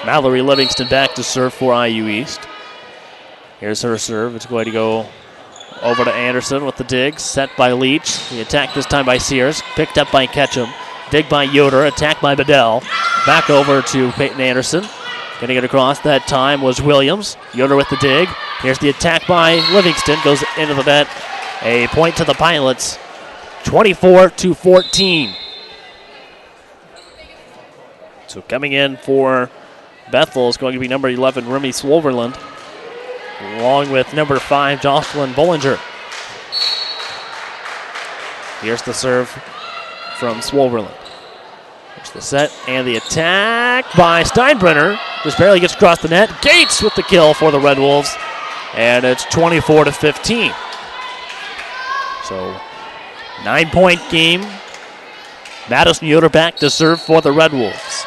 Mallory Livingston back to serve for IU East. Here's her serve. It's going to go over to Anderson with the dig, set by Leach. The attack this time by Sears, picked up by Ketchum. Dig by Yoder, attack by Bedell. Back over to Peyton Anderson. Getting it across that time was Williams. Yoder with the dig. Here's the attack by Livingston. Goes into the net. A point to the Pilots. 24-14. So coming in for Bethel is going to be number 11, Remy Swoverland, along with number 5, Jocelyn Bollinger. Here's the serve from Swoverland. Here's the set and the attack by Steinbrunner. Just barely gets across the net. Gates with the kill for the Red Wolves. And it's 24-15. So 9-point game. Madison Yoder back to serve for the Red Wolves.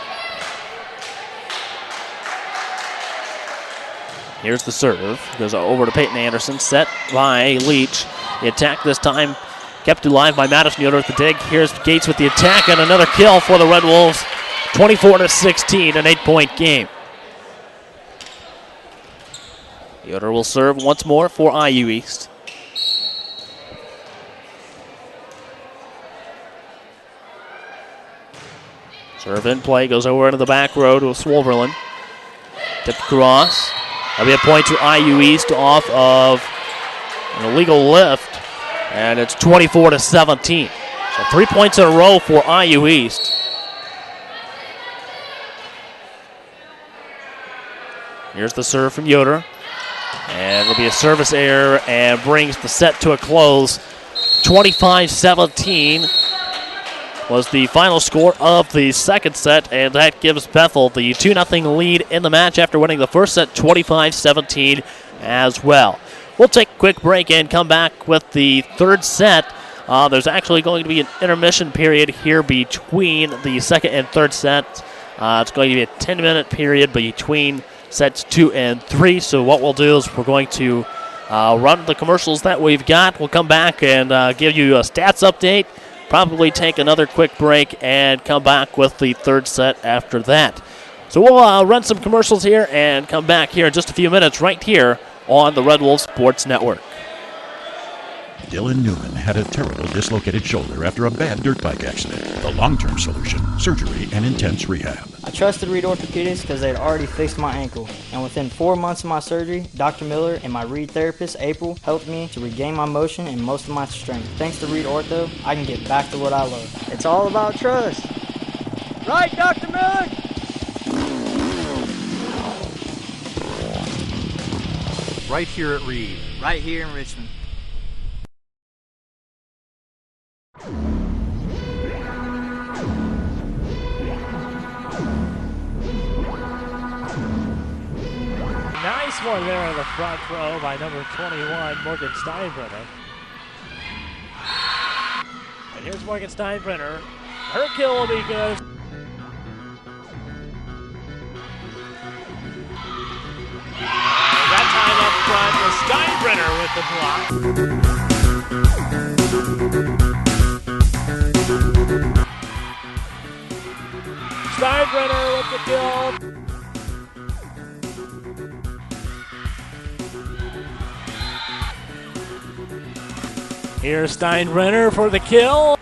Here's the serve. Goes over to Peyton Anderson. Set by Leach. The attack this time kept alive by Madison Yoder with the dig. Here's Gates with the attack and another kill for the Red Wolves. 24-16, an 8-point game. Yoder will serve once more for IU East. Serve in play, goes over into the back row to Swoverland. Tipped across. That'll be a point to IU East off of an illegal lift. And it's 24-17. So 3 points in a row for IU East. Here's the serve from Yoder. And it'll be a service error and brings the set to a close. 25-17 was the final score of the second set, and that gives Bethel the 2-0 lead in the match after winning the first set 25-17 as well. We'll take a quick break and come back with the third set. There's actually going to be an intermission period here between the second and third sets. It's going to be a 10-minute period between sets 2 and 3. So what we'll do is we're going to run the commercials that we've got. We'll come back and give you a stats update. probably take another quick break and come back with the third set after that. So we'll run some commercials here and come back here in just a few minutes right here on the Red Wolf Sports Network. Dylan Newman had a terrible dislocated shoulder after a bad dirt bike accident. The long-term solution, surgery and intense rehab. I trusted Reed Orthopedics because they had already fixed my ankle. And within 4 months of my surgery, Dr. Miller and my Reed therapist, April, helped me to regain my motion and most of my strength. Thanks to Reed Ortho, I can get back to what I love. It's all about trust. Right, Dr. Miller? Right here at Reed. Right here in Richmond. Nice one there on the front row by number 21, Morgan Steinbrunner. And here's Morgan Steinbrunner. Her kill will be good. That time up front was Steinbrunner with the block. Steinbrunner with the kill. Here's Steinbrunner for the kill.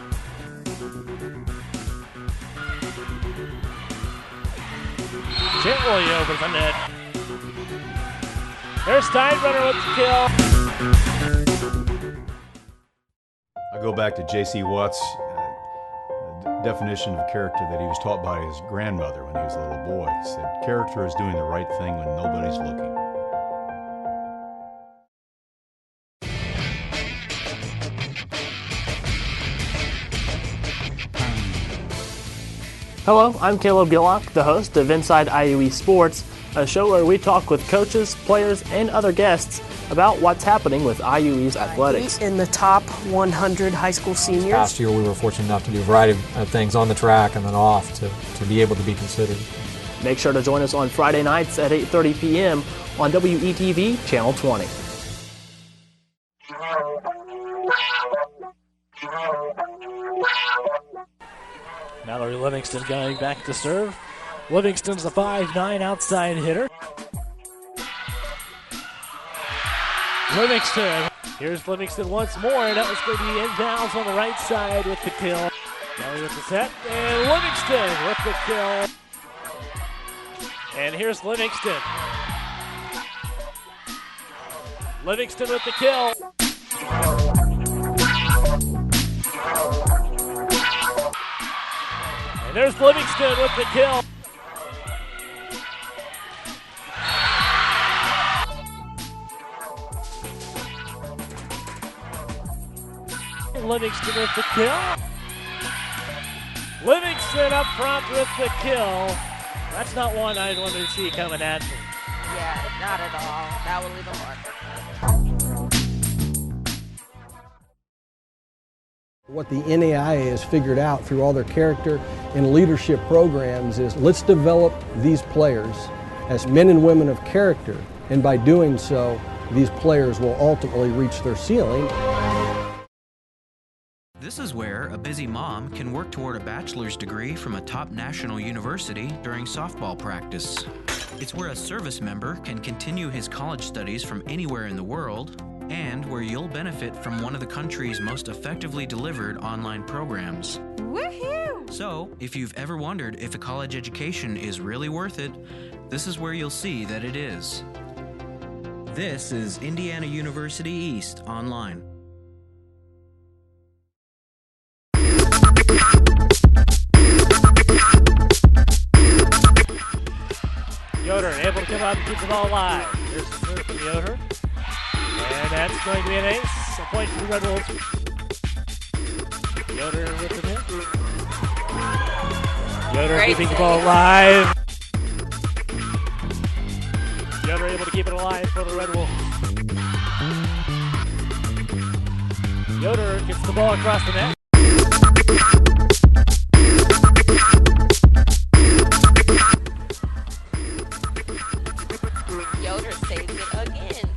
Gently over the net. There's Steinbrunner with the kill. I go back to J.C. Watt's definition of character that he was taught by his grandmother when he was a little boy. He said, character is doing the right thing when nobody's looking. Hello, I'm Caleb Gillock, the host of Inside IUE Sports, a show where we talk with coaches, players, and other guests about what's happening with IUE's athletics. In the top 100 high school seniors. Last year we were fortunate enough to do a variety of things on the track and then off to be able to be considered. Make sure to join us on Friday nights at 8:30 p.m. on WETV Channel 20. Mallory Livingston going back to serve. Livingston's the 5'9" outside hitter. Livingston. Here's Livingston once more, and that was going to be inbounds on the right side with the kill. Mallory with the set, and Livingston with the kill. And here's Livingston. Livingston with the kill. And there's Livingston with the kill. Livingston with the kill. Livingston up front with the kill. That's not one I'd want to see coming at me. Yeah, not at all. That would leave a mark. What the NAIA has figured out through all their character and leadership programs is let's develop these players as men and women of character, and by doing so, these players will ultimately reach their ceiling. This is where a busy mom can work toward a bachelor's degree from a top national university during softball practice. It's where a service member can continue his college studies from anywhere in the world, and where you'll benefit from one of the country's most effectively delivered online programs. Woohoo! So, if you've ever wondered if a college education is really worth it, this is where you'll see that it is. This is Indiana University East Online. Yoder able to come up and keep the ball alive. Here's the serve from Yoder. And that's going to be an ace. A point for the Red Wolves. Yoder with the hit. Yoder Great keeping the save. ball alive. Yoder able to keep it alive for the Red Wolves. Yoder gets the ball across the net. Yoder saves it again.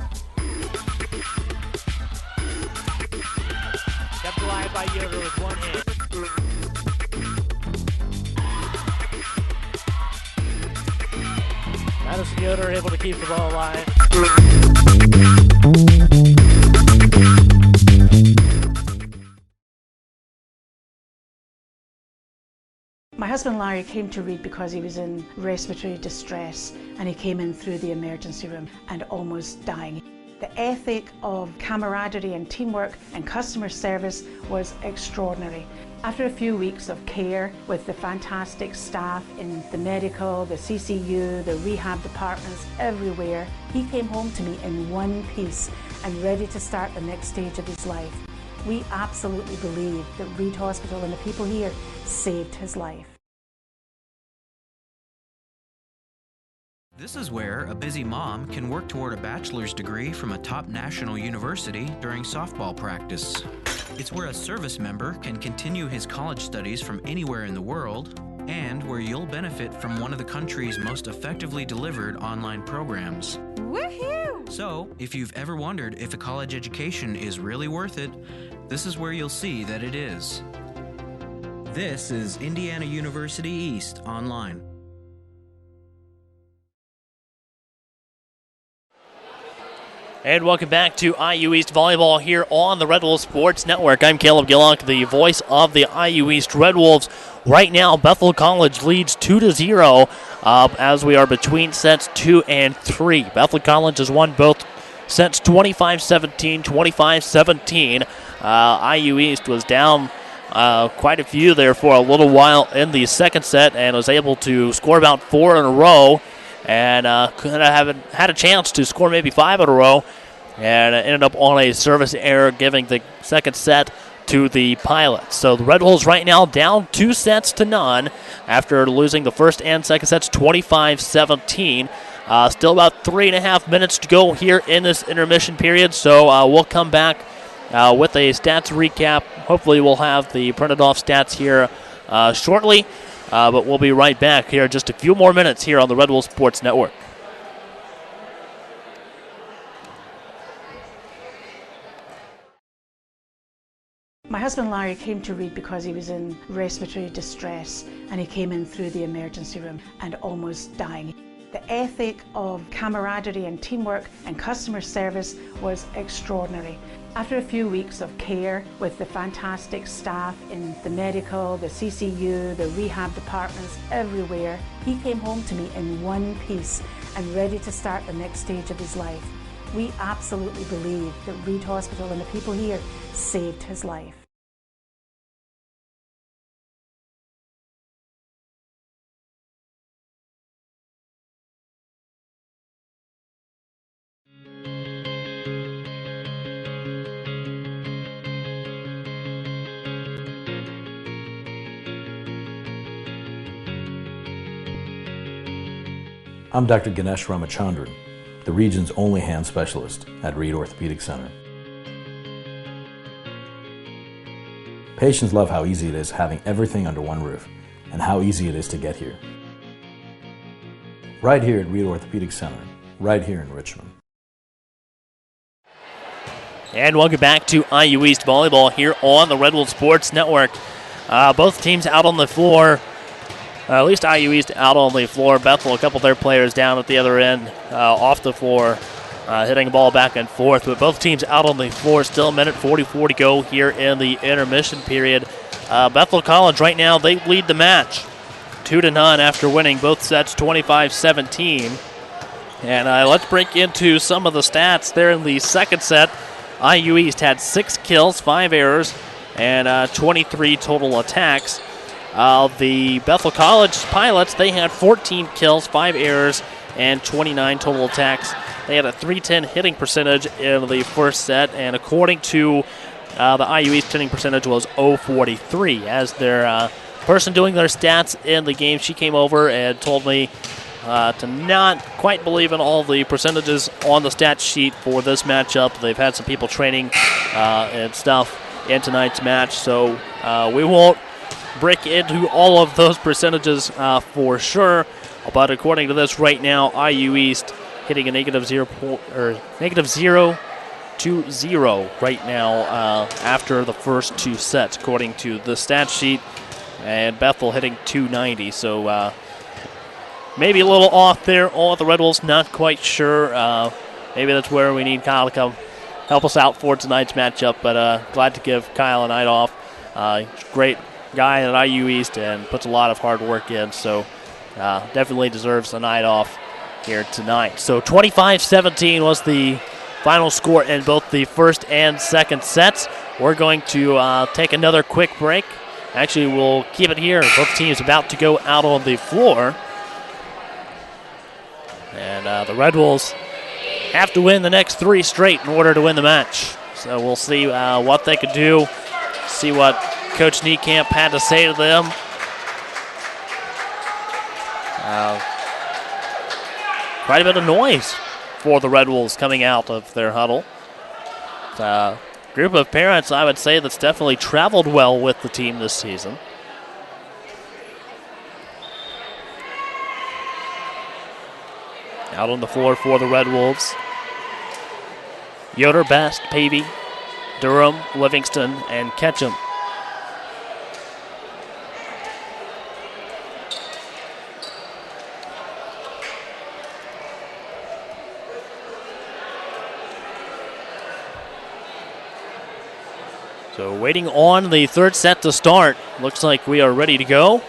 Kept alive by Yoder with one hand. Madison Yoder able to keep the ball alive. My husband Larry came to Reed because he was in respiratory distress, and he came in through the emergency room and almost dying. The ethic of camaraderie and teamwork and customer service was extraordinary. After a few weeks of care with the fantastic staff in the medical, the CCU, the rehab departments, everywhere, he came home to me in one piece and ready to start the next stage of his life. We absolutely believe that Reed Hospital and the people here saved his life. This is where a busy mom can work toward a bachelor's degree from a top national university during softball practice. It's where a service member can continue his college studies from anywhere in the world, and where you'll benefit from one of the country's most effectively delivered online programs. Woohoo! So, if you've ever wondered if a college education is really worth it, this is where you'll see that it is. This is Indiana University East Online. And welcome back to IU East Volleyball here on the Red Wolves Sports Network. I'm Caleb Gillock, the voice of the IU East Red Wolves. Right now, Bethel College leads 2-0 as we are between sets 2 and 3. Bethel College has won both sets 25-17, 25-17. IU East was down quite a few there for a little while in the second set and was able to score about 4 in a row. And could have had a chance to score maybe 5 in a row, and ended up on a service error, giving the second set to the Pilots. So the Red Wolves right now down 2-0 after losing the first and second sets 25-17. Still about 3.5 minutes to go here in this intermission period, so we'll come back with a stats recap. Hopefully we'll have the printed off stats here shortly. But we'll be right back here in just a few more minutes here on the Red Wolves Sports Network. My husband Larry came to Reed because he was in respiratory distress, and he came in through the emergency room and almost dying. The ethic of camaraderie and teamwork and customer service was extraordinary. After a few weeks of care with the fantastic staff in the medical, the CCU, the rehab departments, everywhere, he came home to me in one piece and ready to start the next stage of his life. We absolutely believe that Reed Hospital and the people here saved his life. I'm Dr. Ganesh Ramachandran, the region's only hand specialist at Reed Orthopedic Center. Patients love how easy it is having everything under one roof and how easy it is to get here. Right here at Reed Orthopedic Center, right here in Richmond. And welcome back to IU East Volleyball here on the Red Wolves Sports Network. Both teams out on the floor. At least IU East out on the floor. Bethel, a couple of their players down at the other end, off the floor, hitting the ball back and forth. But both teams out on the floor. Still a minute 44 to go here in the intermission period. Bethel College right now, they lead the match 2-0 after winning both sets 25-17. And let's break into some of the stats there in the second set. IU East had 6 kills, 5 errors, and 23 total attacks. The Bethel College Pilots, they had 14 kills, 5 errors, and 29 total attacks. They had a .310 hitting percentage in the first set, and according to the IU East hitting percentage was .043. As their person doing their stats in the game, she came over and told me to not quite believe in all the percentages on the stat sheet for this matchup. They've had some people training and stuff in tonight's match, so we won't break into all of those percentages for sure. But according to this right now, IU East hitting a -0.020 right now after the first 2 sets, according to the stat sheet, and Bethel hitting .290. So maybe a little off there. All the Red Wolves, not quite sure. Maybe that's where we need Kyle to come help us out for tonight's matchup. But glad to give Kyle a night off. Great guy at IU East and puts a lot of hard work in. So definitely deserves a night off here tonight. So 25-17 was the final score in both the first and second sets. We're going to take another quick break. Actually, we'll keep it here. Both teams about to go out on the floor. And the Red Wolves have to win the next 3 straight in order to win the match. So we'll see what they could do, see what Coach Niekamp had to say to them. Quite a bit of noise for the Red Wolves coming out of their huddle. Group of parents, I would say, that's definitely traveled well with the team this season. Out on the floor for the Red Wolves. Yoder, Best, Pavey, Durham, Livingston, and Ketchum. So waiting on the third set to start. Looks like we are ready to go.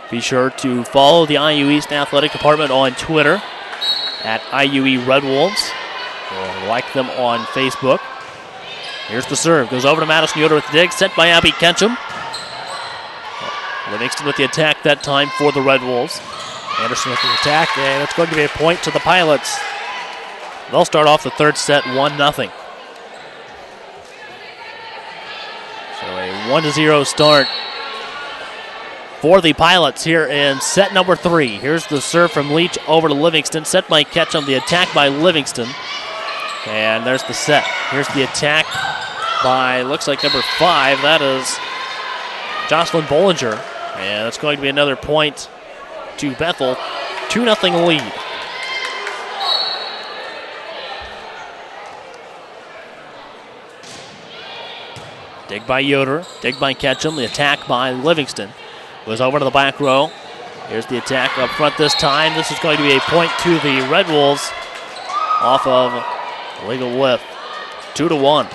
Be sure to follow the IU East Athletic Department on Twitter at IUE Red Wolves, or like them on Facebook. Here's the serve. Goes over to Madison Yoder with the dig. Set by Abby Ketchum. Livingston with the attack that time for the Red Wolves. Anderson with the attack, and it's going to be a point to the Pilots. They'll start off the third set 1-0. So a 1-0 start for the Pilots here in set number 3. Here's the serve from Leach over to Livingston. Set by Ketchum, the attack by Livingston. And there's the set. Here's the attack by, looks like number 5. That is Jocelyn Bollinger. And it's going to be another point to Bethel. 2-0 lead. Dig by Yoder, dig by Ketchum, the attack by Livingston. Goes over to the back row. Here's the attack up front this time. This is going to be a point to the Red Wolves off of a legal whiff. 2-1.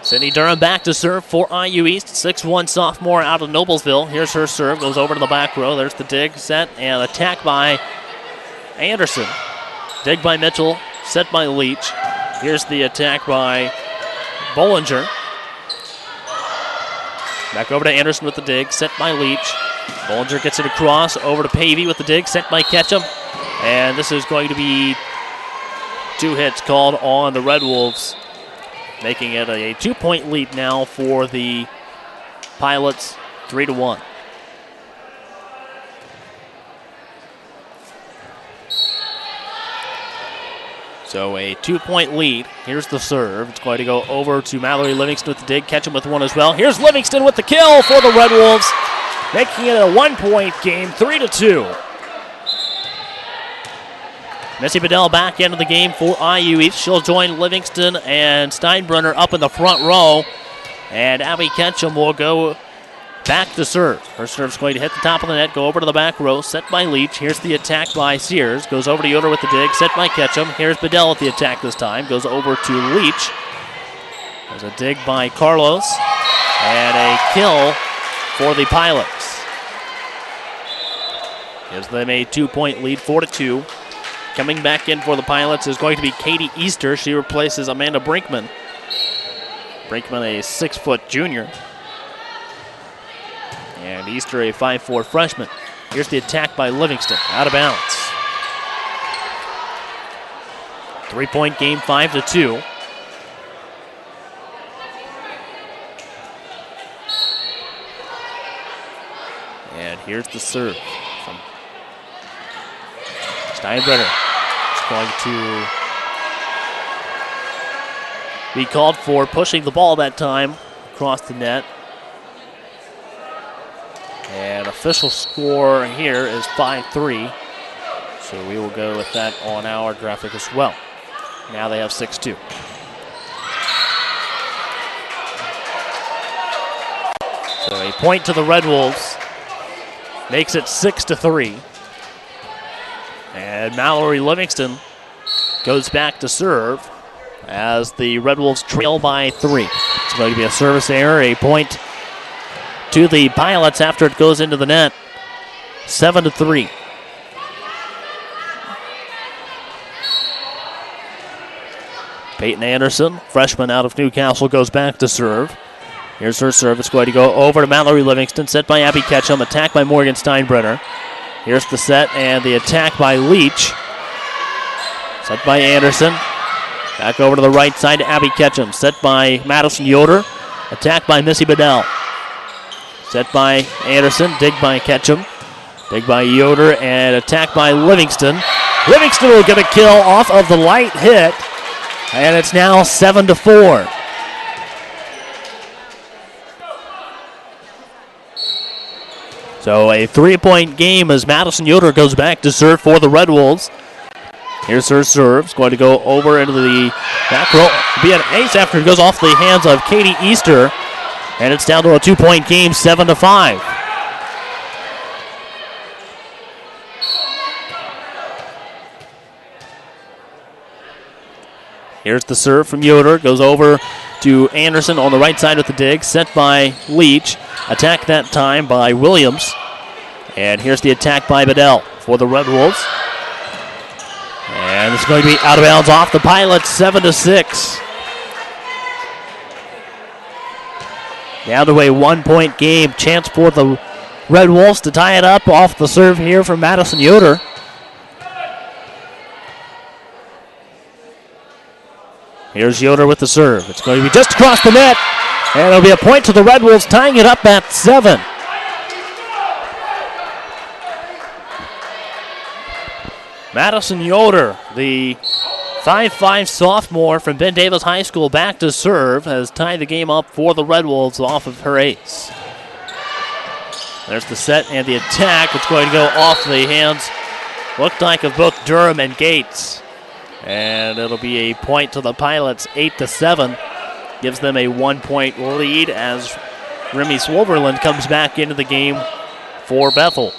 Sydney Durham back to serve for IU East. 6'1" sophomore out of Noblesville. Here's her serve. Goes over to the back row. There's the dig, set, and attack by Anderson. Dig by Mitchell. Set by Leach. Here's the attack by Bollinger. Back over to Anderson with the dig. Set by Leach. Bollinger gets it across. Over to Pavey with the dig. Set by Ketchum. And this is going to be 2 hits called on the Red Wolves, making it a 2-point lead now for the Pilots, 3-1. So a 2-point lead. Here's the serve. It's going to go over to Mallory. Livingston with the dig. Ketchum with one as well. Here's Livingston with the kill for the Red Wolves, making it a 1-point game, 3-2. Missy Bedell back into the game for IU East. She'll join Livingston and Steinbrunner up in the front row. And Abby Ketchum will go back to serve. Her serve's going to hit the top of the net, go over to the back row, set by Leach. Here's the attack by Sears. Goes over to Yoder with the dig, set by Ketchum. Here's Bedell at the attack this time. Goes over to Leach. There's a dig by Carlos. And a kill for the Pilots. Gives them a 2-point lead, 4-2. Coming back in for the Pilots is going to be Katie Easter. She replaces Amanda Brinkman. Brinkman, a 6-foot junior. And Easter, a 5'4" freshman. Here's the attack by Livingston. Out of bounds. 3-point game, 5-2. And here's the serve from Steinbrunner. It's going to be called for pushing the ball that time across the net. And official score here is 5-3. So we will go with that on our graphic as well. Now they have 6-2. point to the Red Wolves. Makes it 6-3. And Mallory Livingston goes back to serve as the Red Wolves trail by 3. It's going to be a service error, a point to the Pilots after it goes into the net. 7-3. Peyton Anderson, freshman out of Newcastle, goes back to serve. Here's her serve. It's going to go over to Mallory Livingston. Set by Abby Ketchum. Attack by Morgan Steinbrunner. Here's the set and the attack by Leach. Set by Anderson. Back over to the right side to Abby Ketchum. Set by Madison Yoder. Attack by Missy Bedell. Set by Anderson. Dig by Ketchum. Dig by Yoder and attack by Livingston. Livingston will get a kill off of the light hit. And it's now 7-4. So a 3-point game as Madison Yoder goes back to serve for the Red Wolves. Here's her serve. It's going to go over into the back row. Be an ace after it goes off the hands of Katie Easter. And it's down to a 2-point game, 7-5. Here's the serve from Yoder. Goes over to Anderson on the right side with the dig. Set by Leach. Attack that time by Williams. And here's the attack by Bedell for the Red Wolves. And it's going to be out of bounds off the Pilots, 7-6. Down to a 1-point game. Chance for the Red Wolves to tie it up off the serve here from Madison Yoder. Here's Yoder with the serve. It's going to be just across the net. And it'll be a point to the Red Wolves, tying it up at 7. Madison Yoder, the 5'5" sophomore from Ben Davis High School, back to serve, has tied the game up for the Red Wolves off of her ace. There's the set and the attack. It's going to go off the hands, looked like, of both Durham and Gates. And it'll be a point to the Pilots, 8-7. Gives them a 1-point lead as Remy Swoverland comes back into the game for Bethel.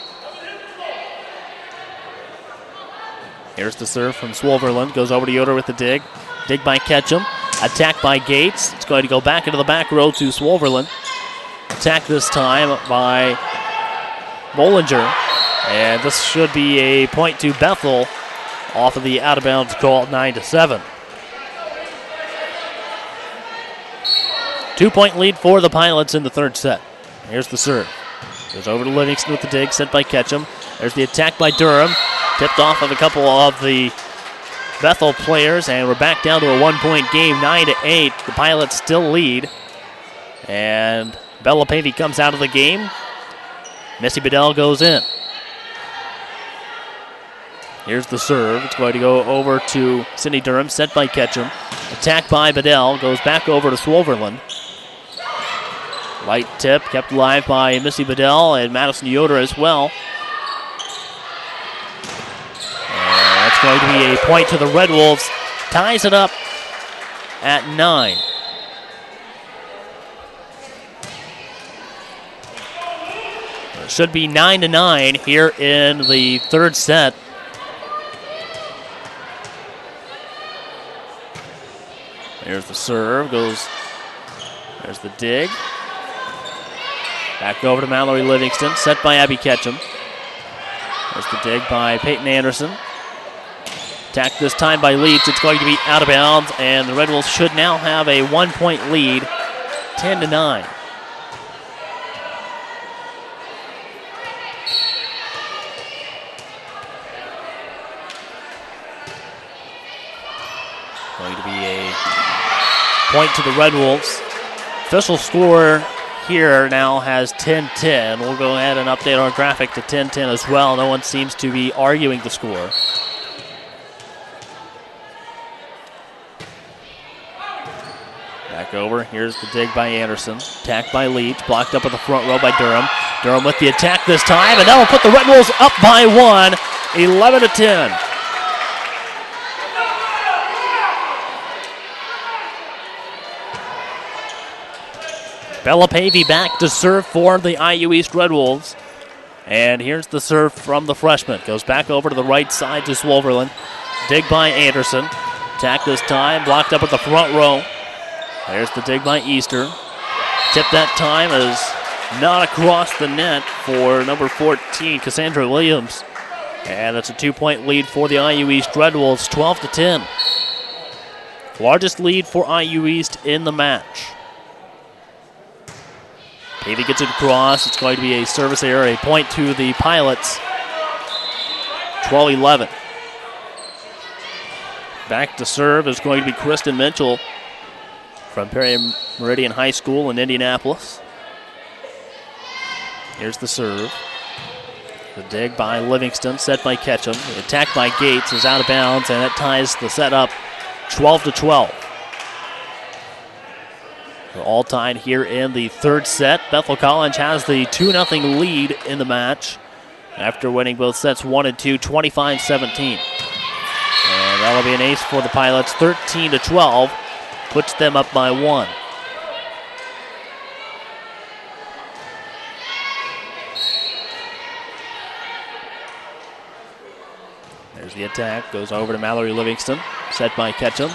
Here's the serve from Swoverland. Goes over to Yoder with the dig. Dig by Ketchum. Attack by Gates. It's going to go back into the back row to Swoverland. Attack this time by Bollinger. And this should be a point to Bethel off of the out-of-bounds call, 9-7. 2-point lead for the Pilots in the third set. Here's the serve. Goes over to Livingston with the dig, sent by Ketchum. There's the attack by Durham. Tipped off of a couple of the Bethel players, and we're back down to a 1-point game, 9-8. The Pilots still lead. And Bella Pavey comes out of the game. Missy Bedell goes in. Here's the serve. It's going to go over to Cindy Durham, set by Ketchum. Attack by Bedell, goes back over to Swoverland. Light tip, kept alive by Missy Bedell and Madison Yoder as well. And that's going to be a point to the Red Wolves. Ties it up at 9. It should be 9-9 here in the third set. There's the serve, there's the dig. Back over to Mallory Livingston, set by Abby Ketchum. There's the dig by Peyton Anderson. Attack this time by Leach. It's going to be out of bounds, and the Red Wolves should now have a 1-point lead, 10-9. Going to be a point to the Red Wolves. Official score here now has 10-10. We'll go ahead and update our graphic to 10-10 as well. No one seems to be arguing the score. Back over. Here's the dig by Anderson. Attack by Leach. Blocked up at the front row by Durham. Durham with the attack this time, and that will put the Red Wolves up by 1, 11-10. Bella Pavey back to serve for the IU East Red Wolves. And here's the serve from the freshman. Goes back over to the right side to Swoverland. Dig by Anderson. Attack this time. Blocked up at the front row. There's the dig by Easter. Tip that time is not across the net for number 14, Cassandra Williams. And it's a 2-point lead for the IU East Red Wolves, 12-10. Largest lead for IU East in the match. Pavey gets it across. It's going to be a service error, a point to the Pilots. 12-11. Back to serve is going to be Kristen Mitchell from Perry Meridian High School in Indianapolis. Here's the serve. The dig by Livingston, set by Ketchum. The attack by Gates is out of bounds, and it ties the set up 12-12. We're all tied here in the third set. Bethel College has the 2-0 lead in the match after winning both sets 1 and 2, 25-17. And that'll be an ace for the Pilots, 13-12. Puts them up by 1. There's the attack, goes over to Mallory Livingston, set by Ketchum.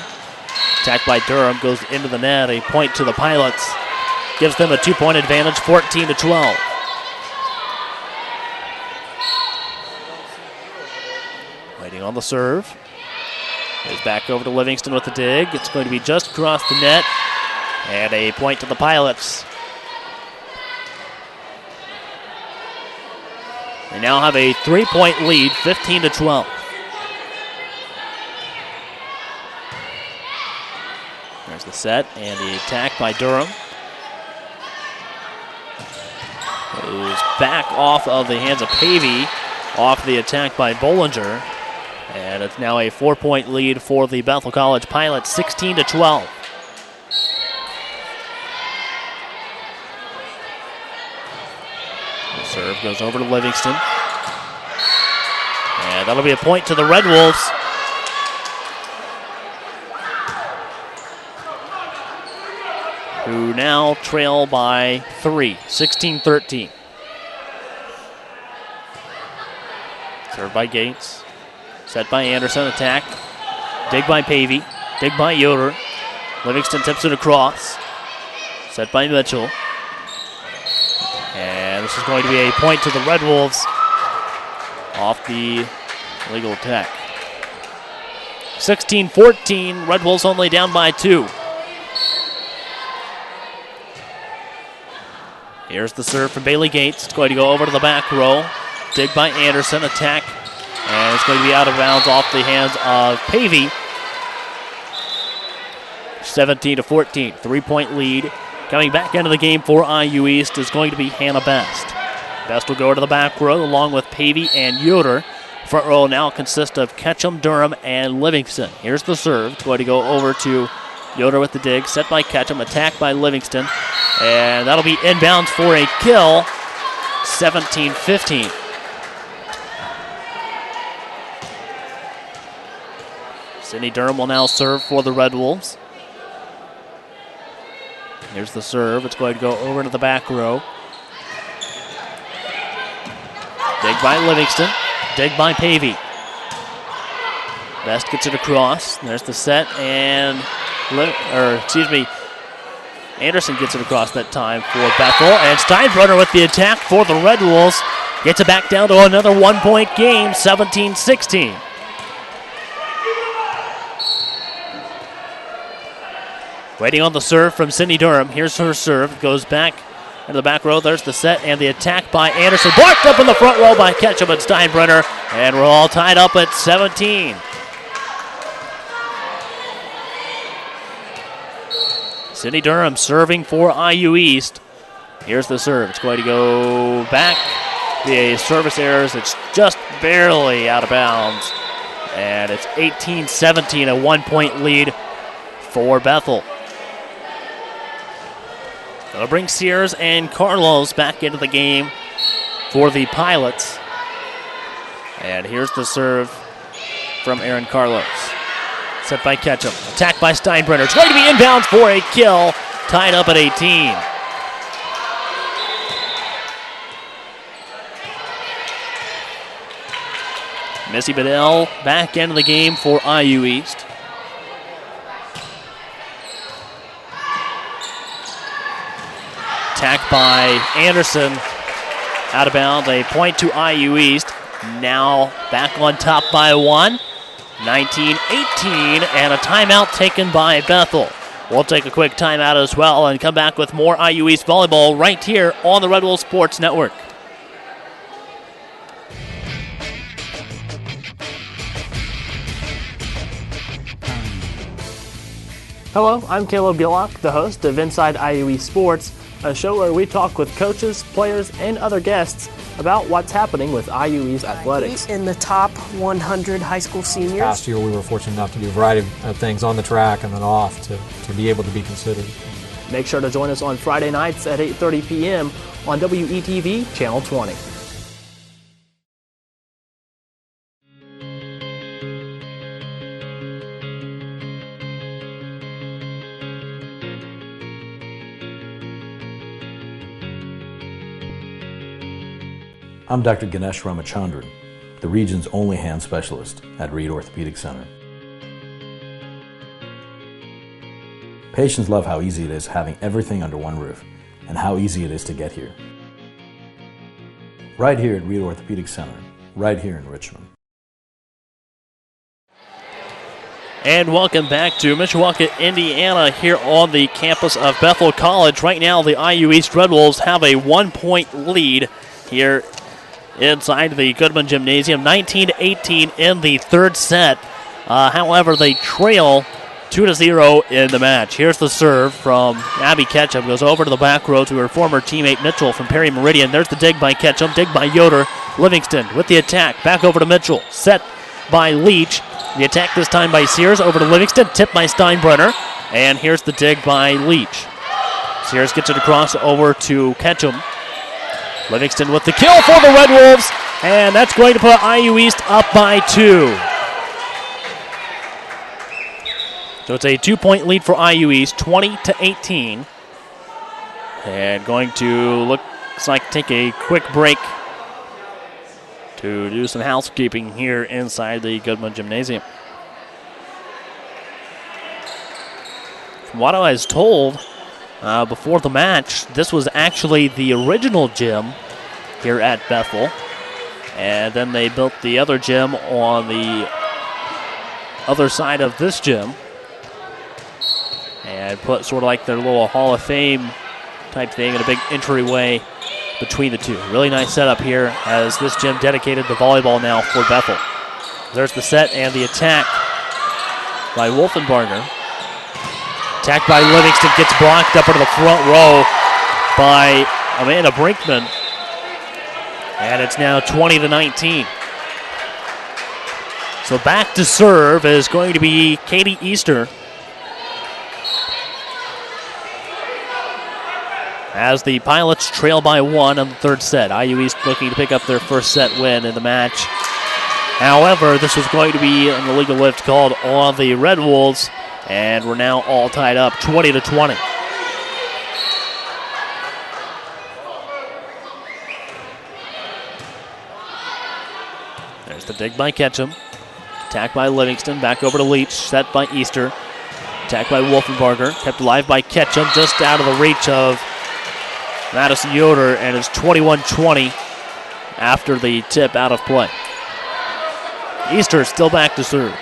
Attack by Durham, goes into the net, a point to the Pilots. Gives them a 2-point advantage, 14-12. Waiting on the serve. Goes back over to Livingston with the dig. It's going to be just across the net. And a point to the Pilots. They now have a 3-point lead, 15-12. There's the set and the attack by Durham. Goes back off of the hands of Pavey, off the attack by Bollinger. And it's now a 4-point lead for the Bethel College Pilots, 16-12. The serve goes over to Livingston. And that'll be a point to the Red Wolves. Who now trail by 3, 16-13. Served by Gates. Set by Anderson, attack. Dig by Pavey. Dig by Yoder. Livingston tips it across. Set by Mitchell. And this is going to be a point to the Red Wolves off the illegal attack. 16-14, Red Wolves only down by 2. Here's the serve from Bailey Gates. It's going to go over to the back row. Dig by Anderson, attack. And it's going to be out of bounds off the hands of Pavey. 17-14, 3-point lead. Coming back into the game for IU East is going to be Hannah Best. Best will go to the back row along with Pavey and Yoder. Front row now consists of Ketchum, Durham, and Livingston. Here's the serve. It's going to go over to Yoder with the dig. Set by Ketchum, attack by Livingston. And that'll be inbounds for a kill. 17-15. Sydney Durham will now serve for the Red Wolves. Here's the serve. It's going to go over to the back row. Dig by Livingston. Dig by Pavey. Best gets it across. There's the set, and Anderson gets it across that time for Bethel. And Steinbrunner with the attack for the Red Wolves. Gets it back down to another 1-point game, 17-16. Waiting on the serve from Sydney Durham. Here's her serve. Goes back into the back row. There's the set and the attack by Anderson. Blocked up in the front row by Ketchum and Steinbrunner. And we're all tied up at 17. Sydney Durham serving for IU East. Here's the serve. It's going to go back. The service errors. It's just barely out of bounds. And it's 18-17, a 1-point lead for Bethel. That'll bring Sears and Carlos back into the game for the Pilots. And here's the serve from Aaron Carlos. Set by Ketchum. Attacked by Steinbrunner. It's going to be inbounds for a kill. Tied up at 18. Missy Bedell back into the game for IU East. Attack by Anderson. Out of bounds. A point to IU East. Now back on top by 1. 19-18, and a timeout taken by Bethel. We'll take a quick timeout as well and come back with more IU East volleyball right here on the Red Wolf Sports Network. Hello, I'm Caleb Gillock, the host of Inside IU East Sports, a show where we talk with coaches, players, and other guests about what's happening with IU East athletics. In the top 100 high school seniors. Last year we were fortunate enough to do a variety of things on the track and then off to be able to be considered. Make sure to join us on Friday nights at 8:30 p.m. on WETV Channel 20. I'm Dr. Ganesh Ramachandran, the region's only hand specialist at Reed Orthopedic Center. Patients love how easy it is having everything under one roof and how easy it is to get here. Right here at Reed Orthopedic Center, right here in Richmond. And welcome back to Mishawaka, Indiana, here on the campus of Bethel College. Right now, the IU East Red Wolves have a 1-point lead here inside the Goodman Gymnasium, 19-18 in the third set. However, they trail 2-0 in the match. Here's the serve from Abby Ketchum. Goes over to the back row to her former teammate Mitchell from Perry Meridian. There's the dig by Ketchum, dig by Yoder. Livingston with the attack. Back over to Mitchell. Set by Leach. The attack this time by Sears. Over to Livingston. Tipped by Steinbrunner. And here's the dig by Leach. Sears gets it across over to Ketchum. Livingston with the kill for the Red Wolves, and that's going to put IU East up by 2. So it's a 2-point lead for IU East, 20-18. And going to looks like take a quick break to do some housekeeping here inside the Goodman Gymnasium. From what I was told, before the match, this was actually the original gym here at Bethel. And then they built the other gym on the other side of this gym. And put sort of like their little Hall of Fame type thing and a big entryway between the two. Really nice setup here as this gym dedicated to volleyball now for Bethel. There's the set and the attack by Wolfenbarger. Attack by Livingston gets blocked up into the front row by Amanda Brinkman. And it's now 20-19. So back to serve is going to be Katie Easter. As the Pilots trail by 1 in the third set. IU East looking to pick up their first set win in the match. However, this was going to be an illegal lift called on the Red Wolves. And we're now all tied up, 20-20. There's the dig by Ketchum. Attack by Livingston, back over to Leach, set by Easter. Attack by Wolfenbarger, kept alive by Ketchum, just out of the reach of Madison Yoder, and it's 21-20 after the tip out of play. Easter still back to serve.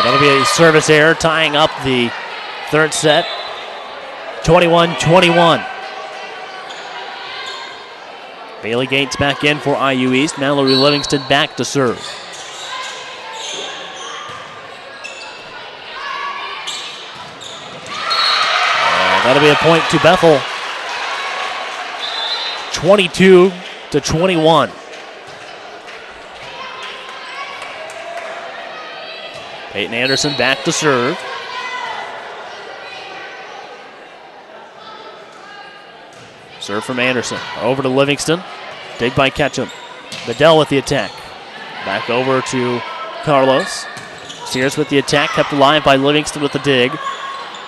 That'll be a service error, tying up the third set. 21-21. Bailey Gates back in for IU East. Mallory Livingston back to serve. And that'll be a point to Bethel. 22-21. Peyton Anderson back to serve. Serve from Anderson. Over to Livingston. Dig by Ketchum. Bedell with the attack. Back over to Carlos. Sears with the attack. Kept alive by Livingston with the dig.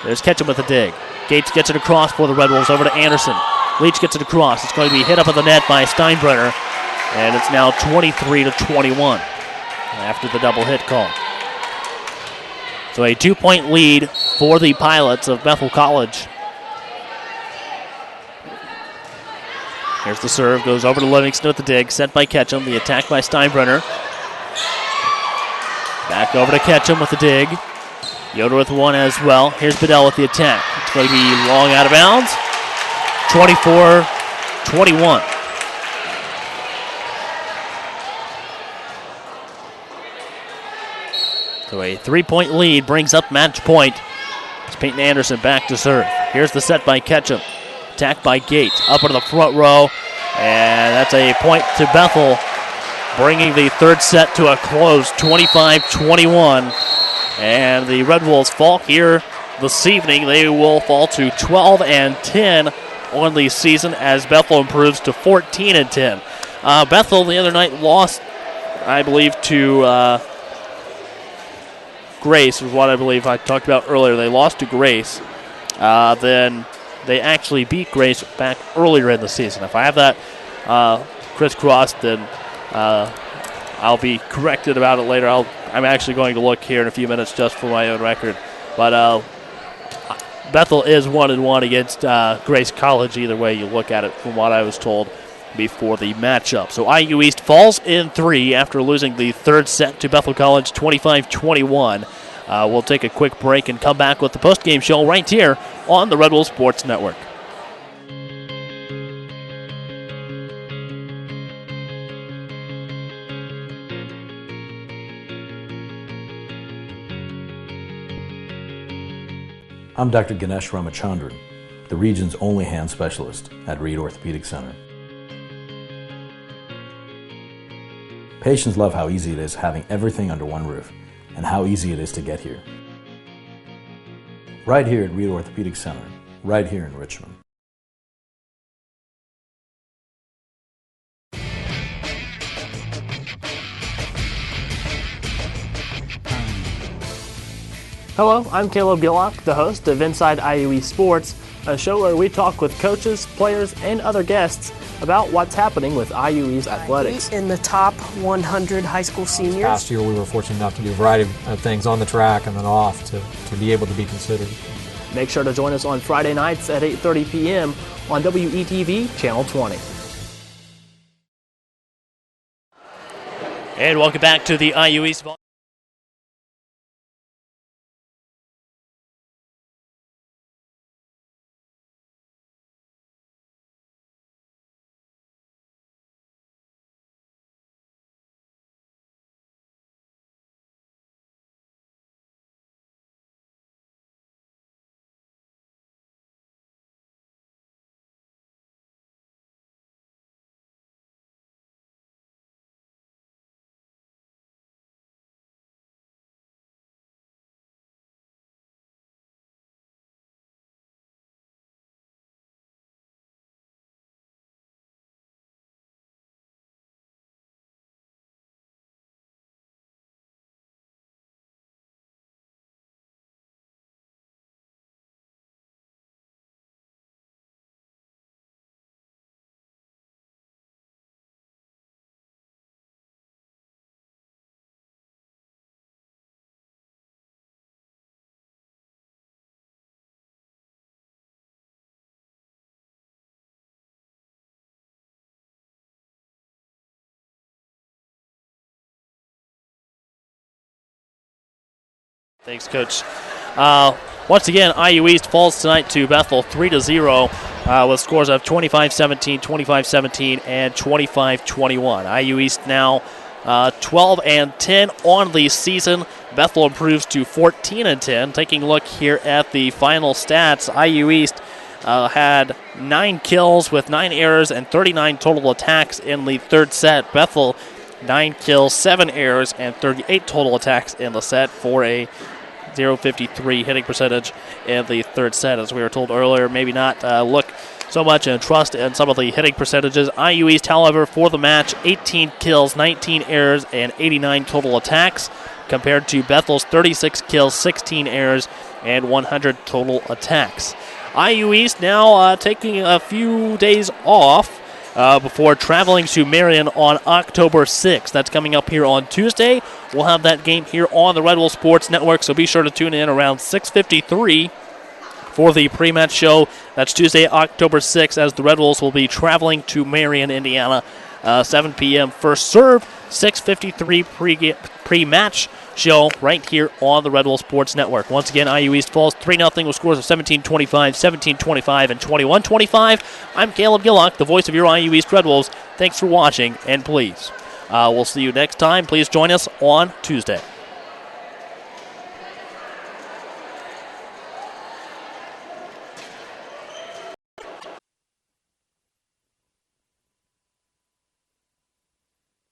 There's Ketchum with the dig. Gates gets it across for the Red Wolves. Over to Anderson. Leach gets it across. It's going to be hit up at the net by Steinbrunner, and it's now 23-21 after the double hit call. So a 2-point lead for the Pilots of Bethel College. Here's the serve, goes over to Livingston with the dig, sent by Ketchum. The attack by Steinbrunner. Back over to Ketchum with the dig. Yoder with one as well. Here's Bedell with the attack. It's going to be long out of bounds. 24-21. So a 3-point lead brings up match point. It's Peyton Anderson back to serve. Here's the set by Ketchum. Attack by Gates. Up into the front row. And that's a point to Bethel, bringing the third set to a close, 25-21. And the Red Wolves fall here this evening. They will fall to 12-10 on the season as Bethel improves to 14-10. Bethel the other night lost, I believe, to Grace, was what I believe I talked about earlier. They lost to Grace. Then they actually beat Grace back earlier in the season. If I have that crisscrossed, then I'll be corrected about it later. I'm actually going to look here in a few minutes just for my own record. But Bethel is 1-1 against Grace College, either way you look at it, from what I was told before the matchup. So IU East falls in 3 after losing the third set to Bethel College, 25-21. We'll take a quick break and come back with the postgame show right here on the Red Wolf Sports Network. I'm Dr. Ganesh Ramachandran, the region's only hand specialist at Reed Orthopedic Center. Patients love how easy it is having everything under one roof and how easy it is to get here. Right here at Reed Orthopedic Center, right here in Richmond. Hello, I'm Caleb Gillock, the host of Inside IUE Sports, a show where we talk with coaches, players, and other guests about what's happening with IUE's athletics. In the top 100 high school seniors. Last year we were fortunate enough to do a variety of things on the track and then off to be able to be considered. Make sure to join us on Friday nights at 8:30 p.m. on WETV Channel 20. And welcome back to the IU East Volleyball. Thanks, Coach. Once again, IU East falls tonight to Bethel 3-0 with scores of 25-17, 25-17, and 25-21. IU East now 12-10 on the season. Bethel improves to 14-10. Taking a look here at the final stats, IU East had 9 kills with 9 errors and 39 total attacks in the third set. Bethel 9 kills, 7 errors, and 38 total attacks in the set for a .053 hitting percentage in the third set. As we were told earlier, maybe not look so much and trust in some of the hitting percentages. IU East, however, for the match, 18 kills, 19 errors, and 89 total attacks, compared to Bethel's 36 kills, 16 errors, and 100 total attacks. IU East now taking a few days off before traveling to Marion on October 6th. That's coming up here on Tuesday. We'll have that game here on the Red Wolf Sports Network, so be sure to tune in around 6:53 for the pre-match show. That's Tuesday, October 6th, as the Red Wolves will be traveling to Marion, Indiana. 7 p.m. first serve, 6:53 pre-match show right here on the Red Wolf Sports Network. Once again, IU East falls 3-0 with scores of 17-25, 17-25, and 21-25. I'm Caleb Gillock, the voice of your IU East Red Wolves. Thanks for watching, and please, we'll see you next time. Please join us on Tuesday.